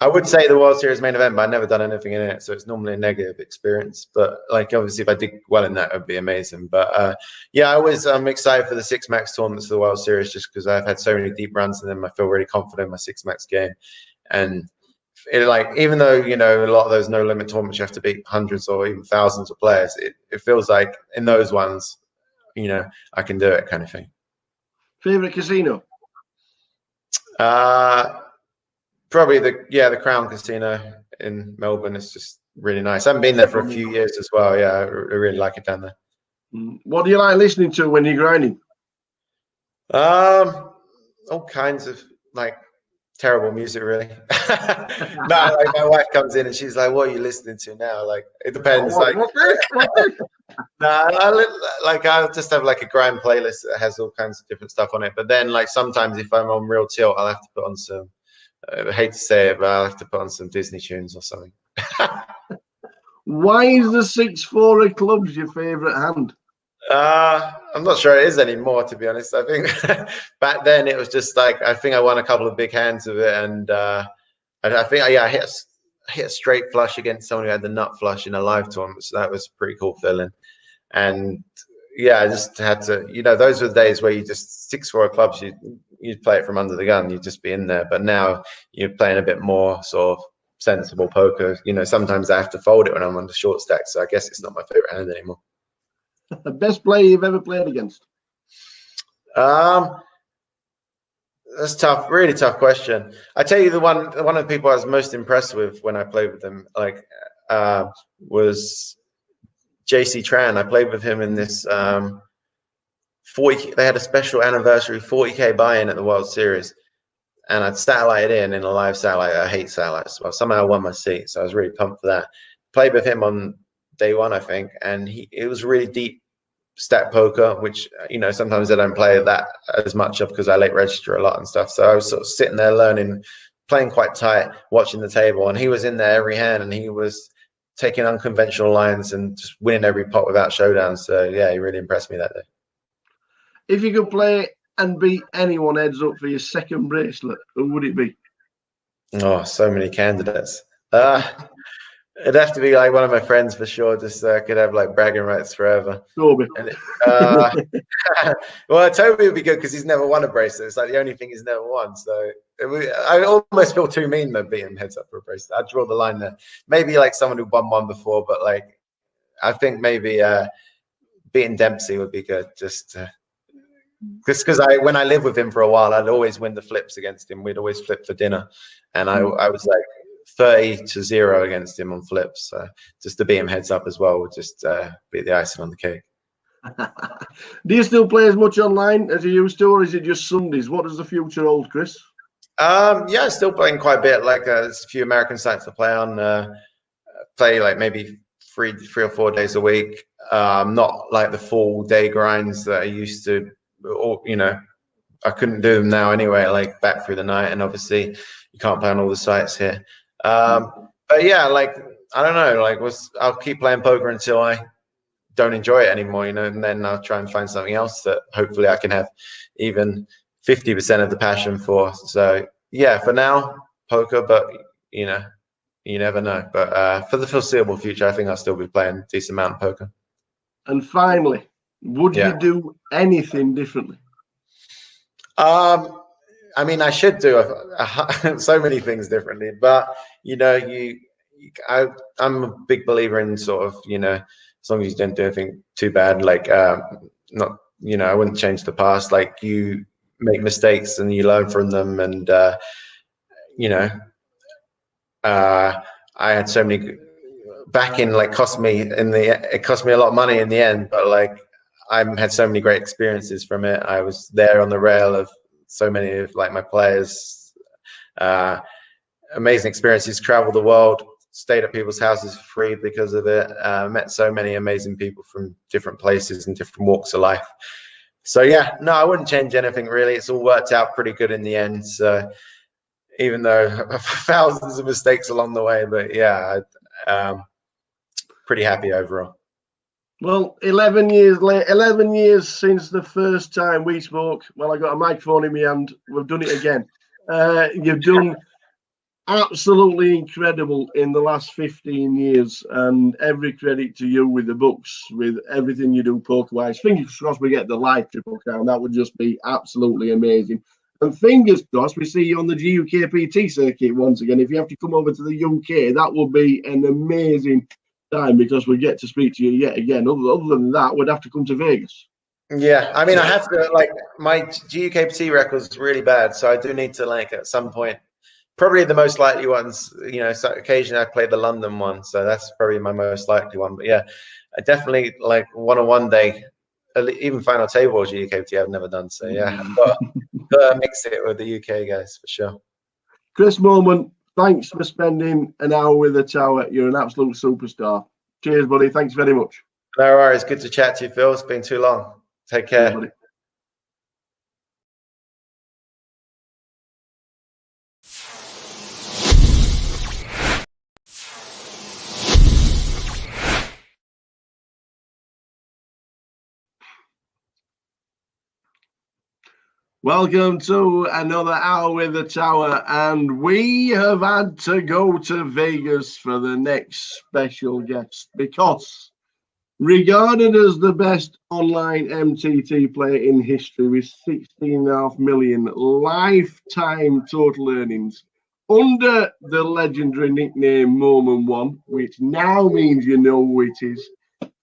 [SPEAKER 5] I would say the World Series main event, but I've never done anything in it, so it's normally a negative experience. But like, obviously, if I did well in that, it would be amazing. But yeah, I'm excited for the Six Max tournaments of the World Series just because I've had so many deep runs in them. I feel really confident in my Six Max game, and like, even though, you know, a lot of those no limit tournaments you have to beat hundreds or even thousands of players, it feels like in those ones, you know, I can do it, kind of thing.
[SPEAKER 6] Favorite casino?
[SPEAKER 5] Probably the Crown Casino in Melbourne. It's just really nice. I haven't been there for a few years as well. Yeah, I really like it down there.
[SPEAKER 6] What do you like listening to when you're grinding?
[SPEAKER 5] All kinds of like terrible music, really. No, like my wife comes in and she's like, "What are you listening to now?" Like, it depends. Like, I'll just have like a grind playlist that has all kinds of different stuff on it. But then, like, sometimes if I'm on real tilt, I'll have to put on some. I hate to say it, but I'll have to put on some Disney tunes or something.
[SPEAKER 6] Why is the 6-4 of clubs your favourite hand?
[SPEAKER 5] I'm not sure it is anymore, to be honest. I think back then it was just like, I think I won a couple of big hands of it, and I think I hit a straight flush against someone who had the nut flush in a live tournament, so that was a pretty cool feeling. And yeah, I just had to, you know, those were the days where you just 6-4 clubs, you'd play it from under the gun, you'd just be in there. But now you're playing a bit more sort of sensible poker. You know, sometimes I have to fold it when I'm on the short stack, so I guess it's not my favorite hand anymore.
[SPEAKER 6] The best player you've ever played against?
[SPEAKER 5] That's tough, really tough question. I tell you, one of the people I was most impressed with when I played with them, like, was JC Tran. I played with him in this 40. They had a special anniversary 40K buy-in at the World Series, and I'd satellited in a live satellite. I hate satellites. Well, somehow I won my seat, so I was really pumped for that. Played with him on day one, I think, and it was really deep stack poker, which, you know, sometimes I don't play that as much of because I late register a lot and stuff. So I was sort of sitting there learning, playing quite tight, watching the table, and he was in there every hand, and he was taking unconventional lines and just winning every pot without showdowns. So yeah, he really impressed me that day.
[SPEAKER 6] If you could play and beat anyone heads up for your second bracelet, who would it be?
[SPEAKER 5] Oh, so many candidates. It'd have to be like one of my friends for sure, just so I could have like bragging rights forever.
[SPEAKER 6] Toby.
[SPEAKER 5] Well, Toby would be good because he's never won a bracelet. It's like the only thing he's never won. So I almost feel too mean though beating heads up for a bracelet. I'd draw the line there. Maybe like someone who won one before, but like I think maybe beating Dempsey would be good. Just because when I lived with him for a while, I'd always win the flips against him. We'd always flip for dinner, and I was like 30-0 against him on flips. Just to beat him heads up as well would just be the icing on the cake.
[SPEAKER 6] Do you still play as much online as you used to, or is it just Sundays? What does the future hold, Chris?
[SPEAKER 5] Yeah, still playing quite a bit. Like there's a few American sites to play on. Play like maybe three or 4 days a week. Not like the full day grinds that I used to, or, you know, I couldn't do them now anyway, like back through the night, and obviously you can't play on all the sites here. But yeah, like, I don't know, like I'll keep playing poker until I don't enjoy it anymore, you know, and then I'll try and find something else that hopefully I can have even 50% of the passion for. So yeah, for now, poker, but you know, you never know. But for the foreseeable future, I think I'll still be playing a decent amount of poker.
[SPEAKER 6] And finally, would you do anything differently?
[SPEAKER 5] I mean, I should do so many things differently, but you know, I'm a big believer in sort of, you know, as long as you don't do anything too bad, like not, you know, I wouldn't change the past. Like, you make mistakes and you learn from them, and you know, I had so many backing, like it cost me a lot of money in the end, but like I had so many great experiences from it. I was there on the rail of so many of like my players, amazing experiences, traveled the world, stayed at people's houses for free because of it, met so many amazing people from different places and different walks of life. So yeah, no, I wouldn't change anything really. It's all worked out pretty good in the end. So even though thousands of mistakes along the way, but yeah, pretty happy overall.
[SPEAKER 6] Well, 11 years late, 11 years since the first time we spoke. Well, I got a microphone in my hand. We've done it again. You've done absolutely incredible in the last 15 years, and every credit to you with the books, with everything you do poker-wise. Fingers crossed we get the live Triple Crown. That would just be absolutely amazing. And fingers crossed we see you on the GUKPT circuit once again. If you have to come over to the UK, that would be an amazing time, because we get to speak to you yet again. Other than that, we'd have to come to Vegas. Yeah,
[SPEAKER 5] I mean, I have to, like, my GUKPT record is really bad, so I do need to, like, at some point, probably the most likely ones, you know, so occasionally I play the London one, so that's probably my most likely one. But yeah, I definitely like want to one day, even final table or GUKPT I've never done. So yeah, but mix it with the UK guys for sure.
[SPEAKER 6] Chris Moorman, thanks for spending an hour with the Tower. You're an absolute superstar. Cheers, buddy. Thanks very much.
[SPEAKER 5] No worries. Good to chat to you, Phil. It's been too long. Take care.
[SPEAKER 6] Cheers, buddy. Welcome to another hour with the Tower, and we have had to go to Vegas for the next special guest, because regarded as the best online MTT player in history with 16.5 million lifetime total earnings under the legendary nickname Moment One, which now means you know who it is,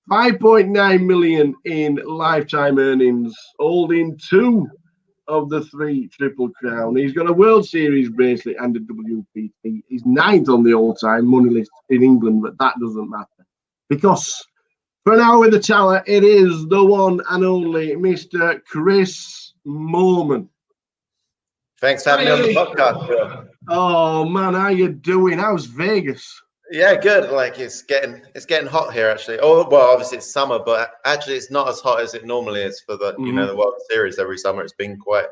[SPEAKER 6] 5.9 million in lifetime earnings, holding 2 of the 3 Triple Crown. He's got a World Series bracelet and a WPT. He's 9th on the all-time money list in England, but that doesn't matter, because for an hour with the Tower, it is the one and only Mr. Chris Moorman.
[SPEAKER 5] Thanks for having me on the podcast, Phil.
[SPEAKER 6] Oh man, how you doing? How's Vegas?
[SPEAKER 5] Yeah, good. Like it's getting hot here actually. Oh well, obviously it's summer, but actually it's not as hot as it normally is for the you know the World Series every summer. It's been quite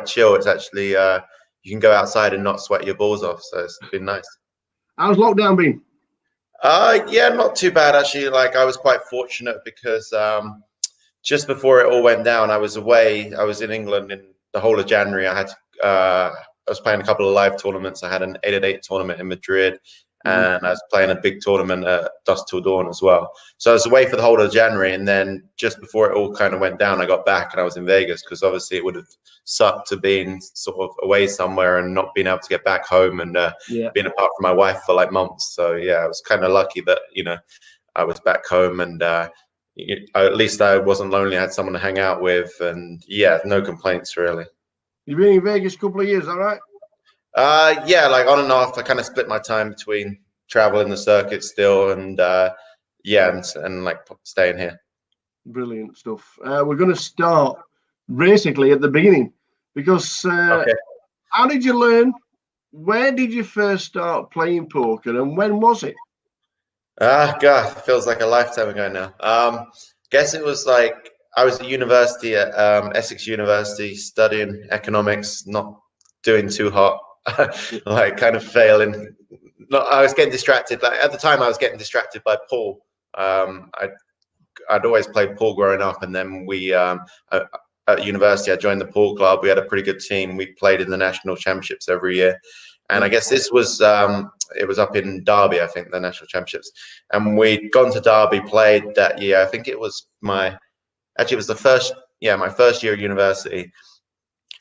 [SPEAKER 5] chill. It's actually you can go outside and not sweat your balls off, so it's been nice.
[SPEAKER 6] How's lockdown been?
[SPEAKER 5] Yeah, not too bad actually. Like I was quite fortunate because just before it all went down, I was away. I was in England in the whole of January. I was playing a couple of live tournaments. I had an 8-at-8 tournament in Madrid. And I was playing a big tournament at Dusk Till Dawn as well. So I was away for the whole of January, and then just before it all kind of went down, I got back and I was in Vegas, because obviously it would have sucked to being sort of away somewhere and not being able to get back home and being apart from my wife for like months. So yeah, I was kind of lucky that, you know, I was back home and at least I wasn't lonely. I had someone to hang out with, and yeah, no complaints really.
[SPEAKER 6] You've been in Vegas a couple of years, all right?
[SPEAKER 5] Yeah, like on and off. I kind of split my time between traveling the circuit still and and like staying here.
[SPEAKER 6] Brilliant stuff. We're going to start basically at the beginning, because how did you learn? Where did you first start playing poker, and when was it?
[SPEAKER 5] God, it feels like a lifetime ago now. Guess it was like I was at university at Essex University studying economics, not doing too hot. Like kind of failing. I was getting distracted. Like at the time, I was getting distracted by pool. I'd always played pool growing up, and then we at university I joined the pool club. We had a pretty good team. We played in the national championships every year, And I guess this was it was up in Derby, I think, the national championships. And we'd gone to Derby, played that year. I think it was my first year at university.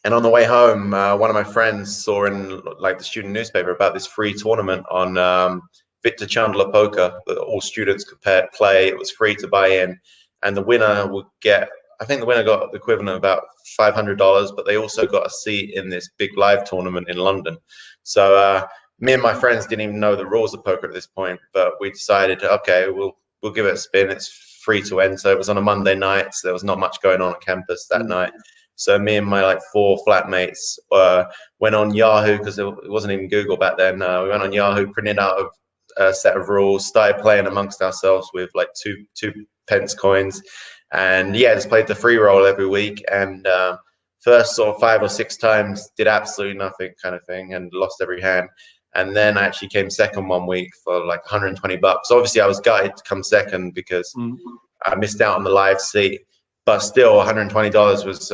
[SPEAKER 5] And on the way home, one of my friends saw in like the student newspaper about this free tournament on Victor Chandler Poker that all students could play. It was free to buy in, and the winner would get. I think the winner got the equivalent of about $500, but they also got a seat in this big live tournament in London. So me and my friends didn't even know the rules of poker at this point, but we decided, okay, we'll give it a spin. It's free to enter. It was on a Monday night, so there was not much going on campus that night. So me and my like 4 flatmates went on Yahoo, because it wasn't even Google back then. We went on Yahoo, printed out a set of rules, started playing amongst ourselves with like two pence coins, and yeah, just played the free roll every week. And first sort of 5 or 6 times did absolutely nothing kind of thing, and lost every hand. And then I actually came second one week for like $120. Obviously, I was gutted to come second because I missed out on the live seat, but still $120 was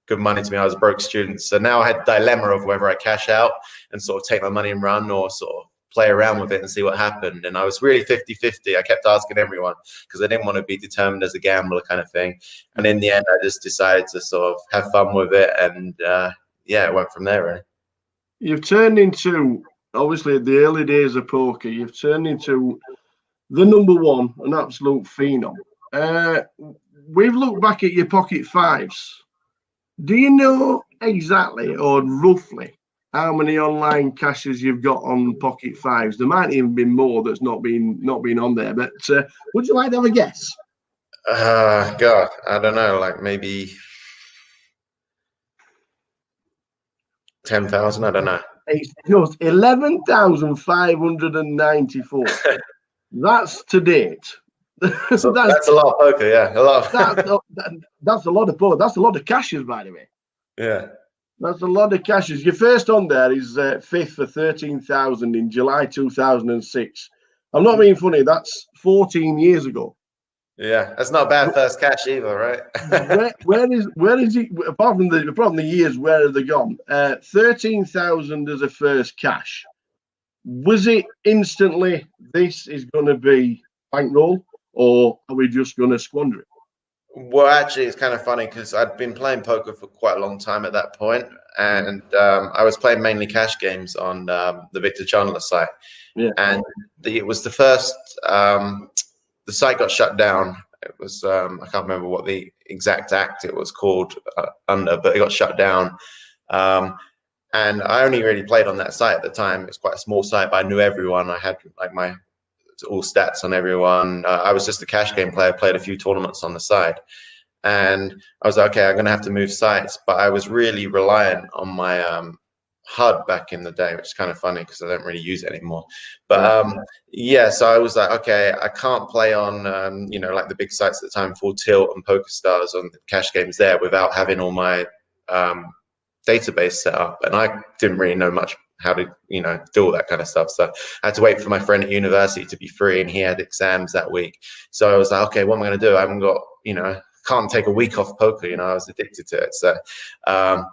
[SPEAKER 5] good money to me. I was a broke student. So now I had the dilemma of whether I cash out and sort of take my money and run, or sort of play around with it and see what happened. And I was really 50-50. I kept asking everyone because I didn't want to be determined as a gambler kind of thing. And in the end, I just decided to sort of have fun with it. And yeah, it went from there, really.
[SPEAKER 6] You've turned into, obviously, the early days of poker, you've turned into the #1, an absolute phenom. We've looked back at your pocket fives. Do you know exactly or roughly how many online cashes you've got on pocket fives? There might even be more that's not been on there, but would you like to have a guess?
[SPEAKER 5] God, I don't know, like maybe 10,000. I don't know.
[SPEAKER 6] It's just 11,594. That's to date.
[SPEAKER 5] So that's a lot of poker, yeah. A lot.
[SPEAKER 6] That's a lot of poker. That's a lot of cashes, by the way.
[SPEAKER 5] Yeah.
[SPEAKER 6] That's a lot of cashes. Your first on there is 5th for 13,000 in July 2006. I'm not being funny. That's 14 years ago.
[SPEAKER 5] Yeah, that's not a bad first cash either, right?
[SPEAKER 6] where is it? Apart from the years, where have they gone? 13,000 as a first cash. Was it instantly, this is going to be bankroll, or are we just going to squander it?
[SPEAKER 5] Well, actually, it's kind of funny because I'd been playing poker for quite a long time at that point, and I was playing mainly cash games on the Victor Chandler site.
[SPEAKER 6] Yeah.
[SPEAKER 5] And it was the first. The site got shut down. It was I can't remember what the exact act it was called under, but it got shut down. And I only really played on that site at the time. It's quite a small site, but I knew everyone. I had like my all stats on everyone. I was just a cash game player, played a few tournaments on the side. And I was like, okay, I'm going to have to move sites. But I was really reliant on my HUD back in the day, which is kind of funny because I don't really use it anymore. But yeah, so I was like, okay, I can't play on, you know, like the big sites at the time, Full Tilt and PokerStars on the cash games there without having all my database set up. And I didn't really know much how to, you know, do all that kind of stuff. So I had to wait for my friend at university to be free, and he had exams that week. So I was like, okay, what am I going to do? I haven't got, you know, can't take a week off poker. You know, I was addicted to it. So I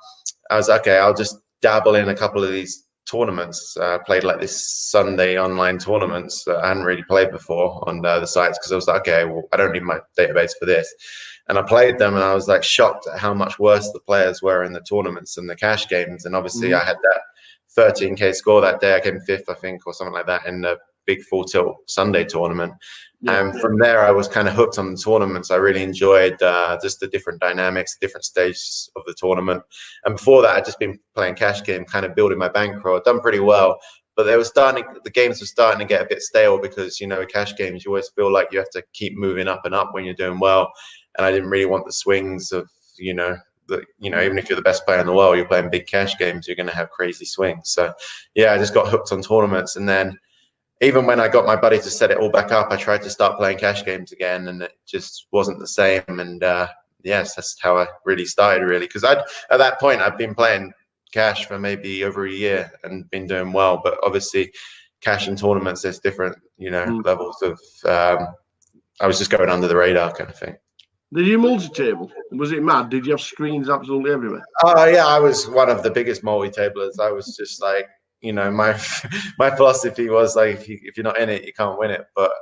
[SPEAKER 5] was like, okay, I'll just dabble in a couple of these tournaments. I played like this Sunday online tournaments that I hadn't really played before on the sites, because I was like, okay, well, I don't need my database for this. And I played them, and I was like shocked at how much worse the players were in the tournaments and the cash games. And obviously I had that 13K score that day. I came 5th, I think, or something like that in the big Full Tilt Sunday tournament. And from there, I was kind of hooked on the tournaments. I really enjoyed just the different dynamics, different stages of the tournament. And before that, I'd just been playing cash game, kind of building my bankroll. I'd done pretty well, but the games were starting to get a bit stale, because, you know, with cash games, you always feel like you have to keep moving up and up when you're doing well. And I didn't really want the swings of, you know, even if you're the best player in the world, you're playing big cash games, you're going to have crazy swings. So yeah, I just got hooked on tournaments. And then even when I got my buddy to set it all back up, I tried to start playing cash games again, and it just wasn't the same. And yes, that's how I really started, really, because at that point I'd been playing cash for maybe over a year and been doing well. But obviously, cash and tournaments, there's different, you know, levels of. I was just going under the radar kind of thing.
[SPEAKER 6] Did you multi-table? Was it mad? Did you have screens absolutely everywhere?
[SPEAKER 5] Oh yeah, I was one of the biggest multi-tablers. I was just like, you know, my my philosophy was like, if you're not in it, you can't win it. But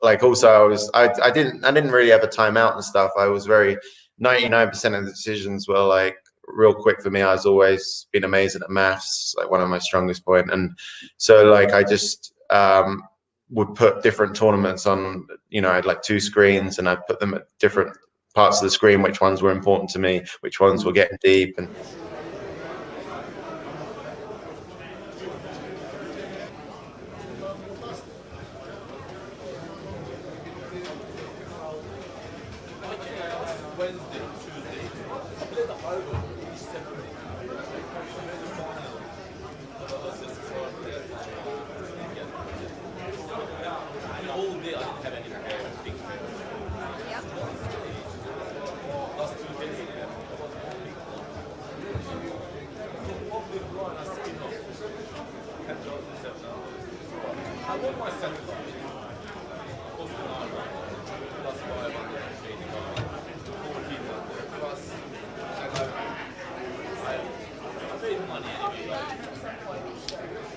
[SPEAKER 5] like also I didn't really have a timeout and stuff. I was very 99% of the decisions were like real quick for me. I was always been amazing at maths, like one of my strongest point. And so like I just would put different tournaments on, you know, I had like 2 screens and I'd put them at different parts of the screen, which ones were important to me, which ones were getting deep. And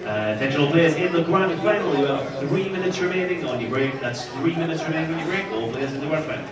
[SPEAKER 3] Attention all players in the grand final, you have 3 minutes remaining on your break. That's 3 minutes remaining on your break. All players in the grand final.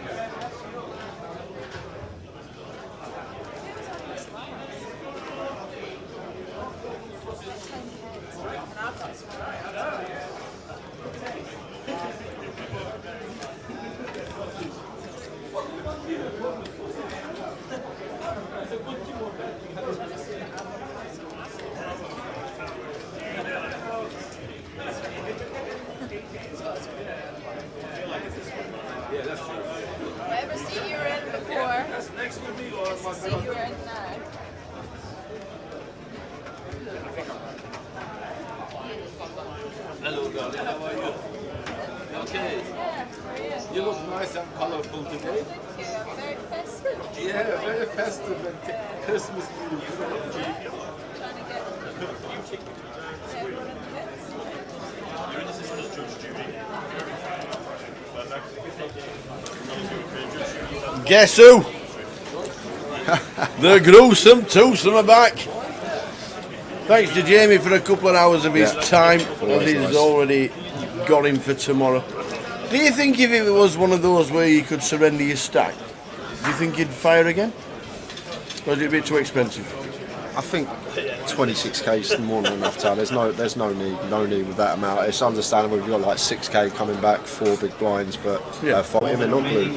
[SPEAKER 7] Whatever seat you were in before, it's the seat you were in now.
[SPEAKER 8] Hello, darling. How are you? Okay.
[SPEAKER 7] Yeah, how are you?
[SPEAKER 8] You look nice and colorful today.
[SPEAKER 7] Thank you. I'm very festive.
[SPEAKER 8] Yeah, very festive and Christmas Eve.
[SPEAKER 7] Trying to get everyone in the mix.
[SPEAKER 9] Guess who? The gruesome twosome are back. Thanks to Jamie for a couple of hours of his time, and he's
[SPEAKER 2] nice.
[SPEAKER 9] already got him for tomorrow. Do you think if it was one of those where you could surrender your stack, do you think he'd fire again? Or is it a bit too expensive?
[SPEAKER 2] I think 26k is more than enough time. There's no need with that amount. It's understandable if you've got like 6k coming back, 4 big blinds, but
[SPEAKER 9] Yeah.
[SPEAKER 2] him and Ugly.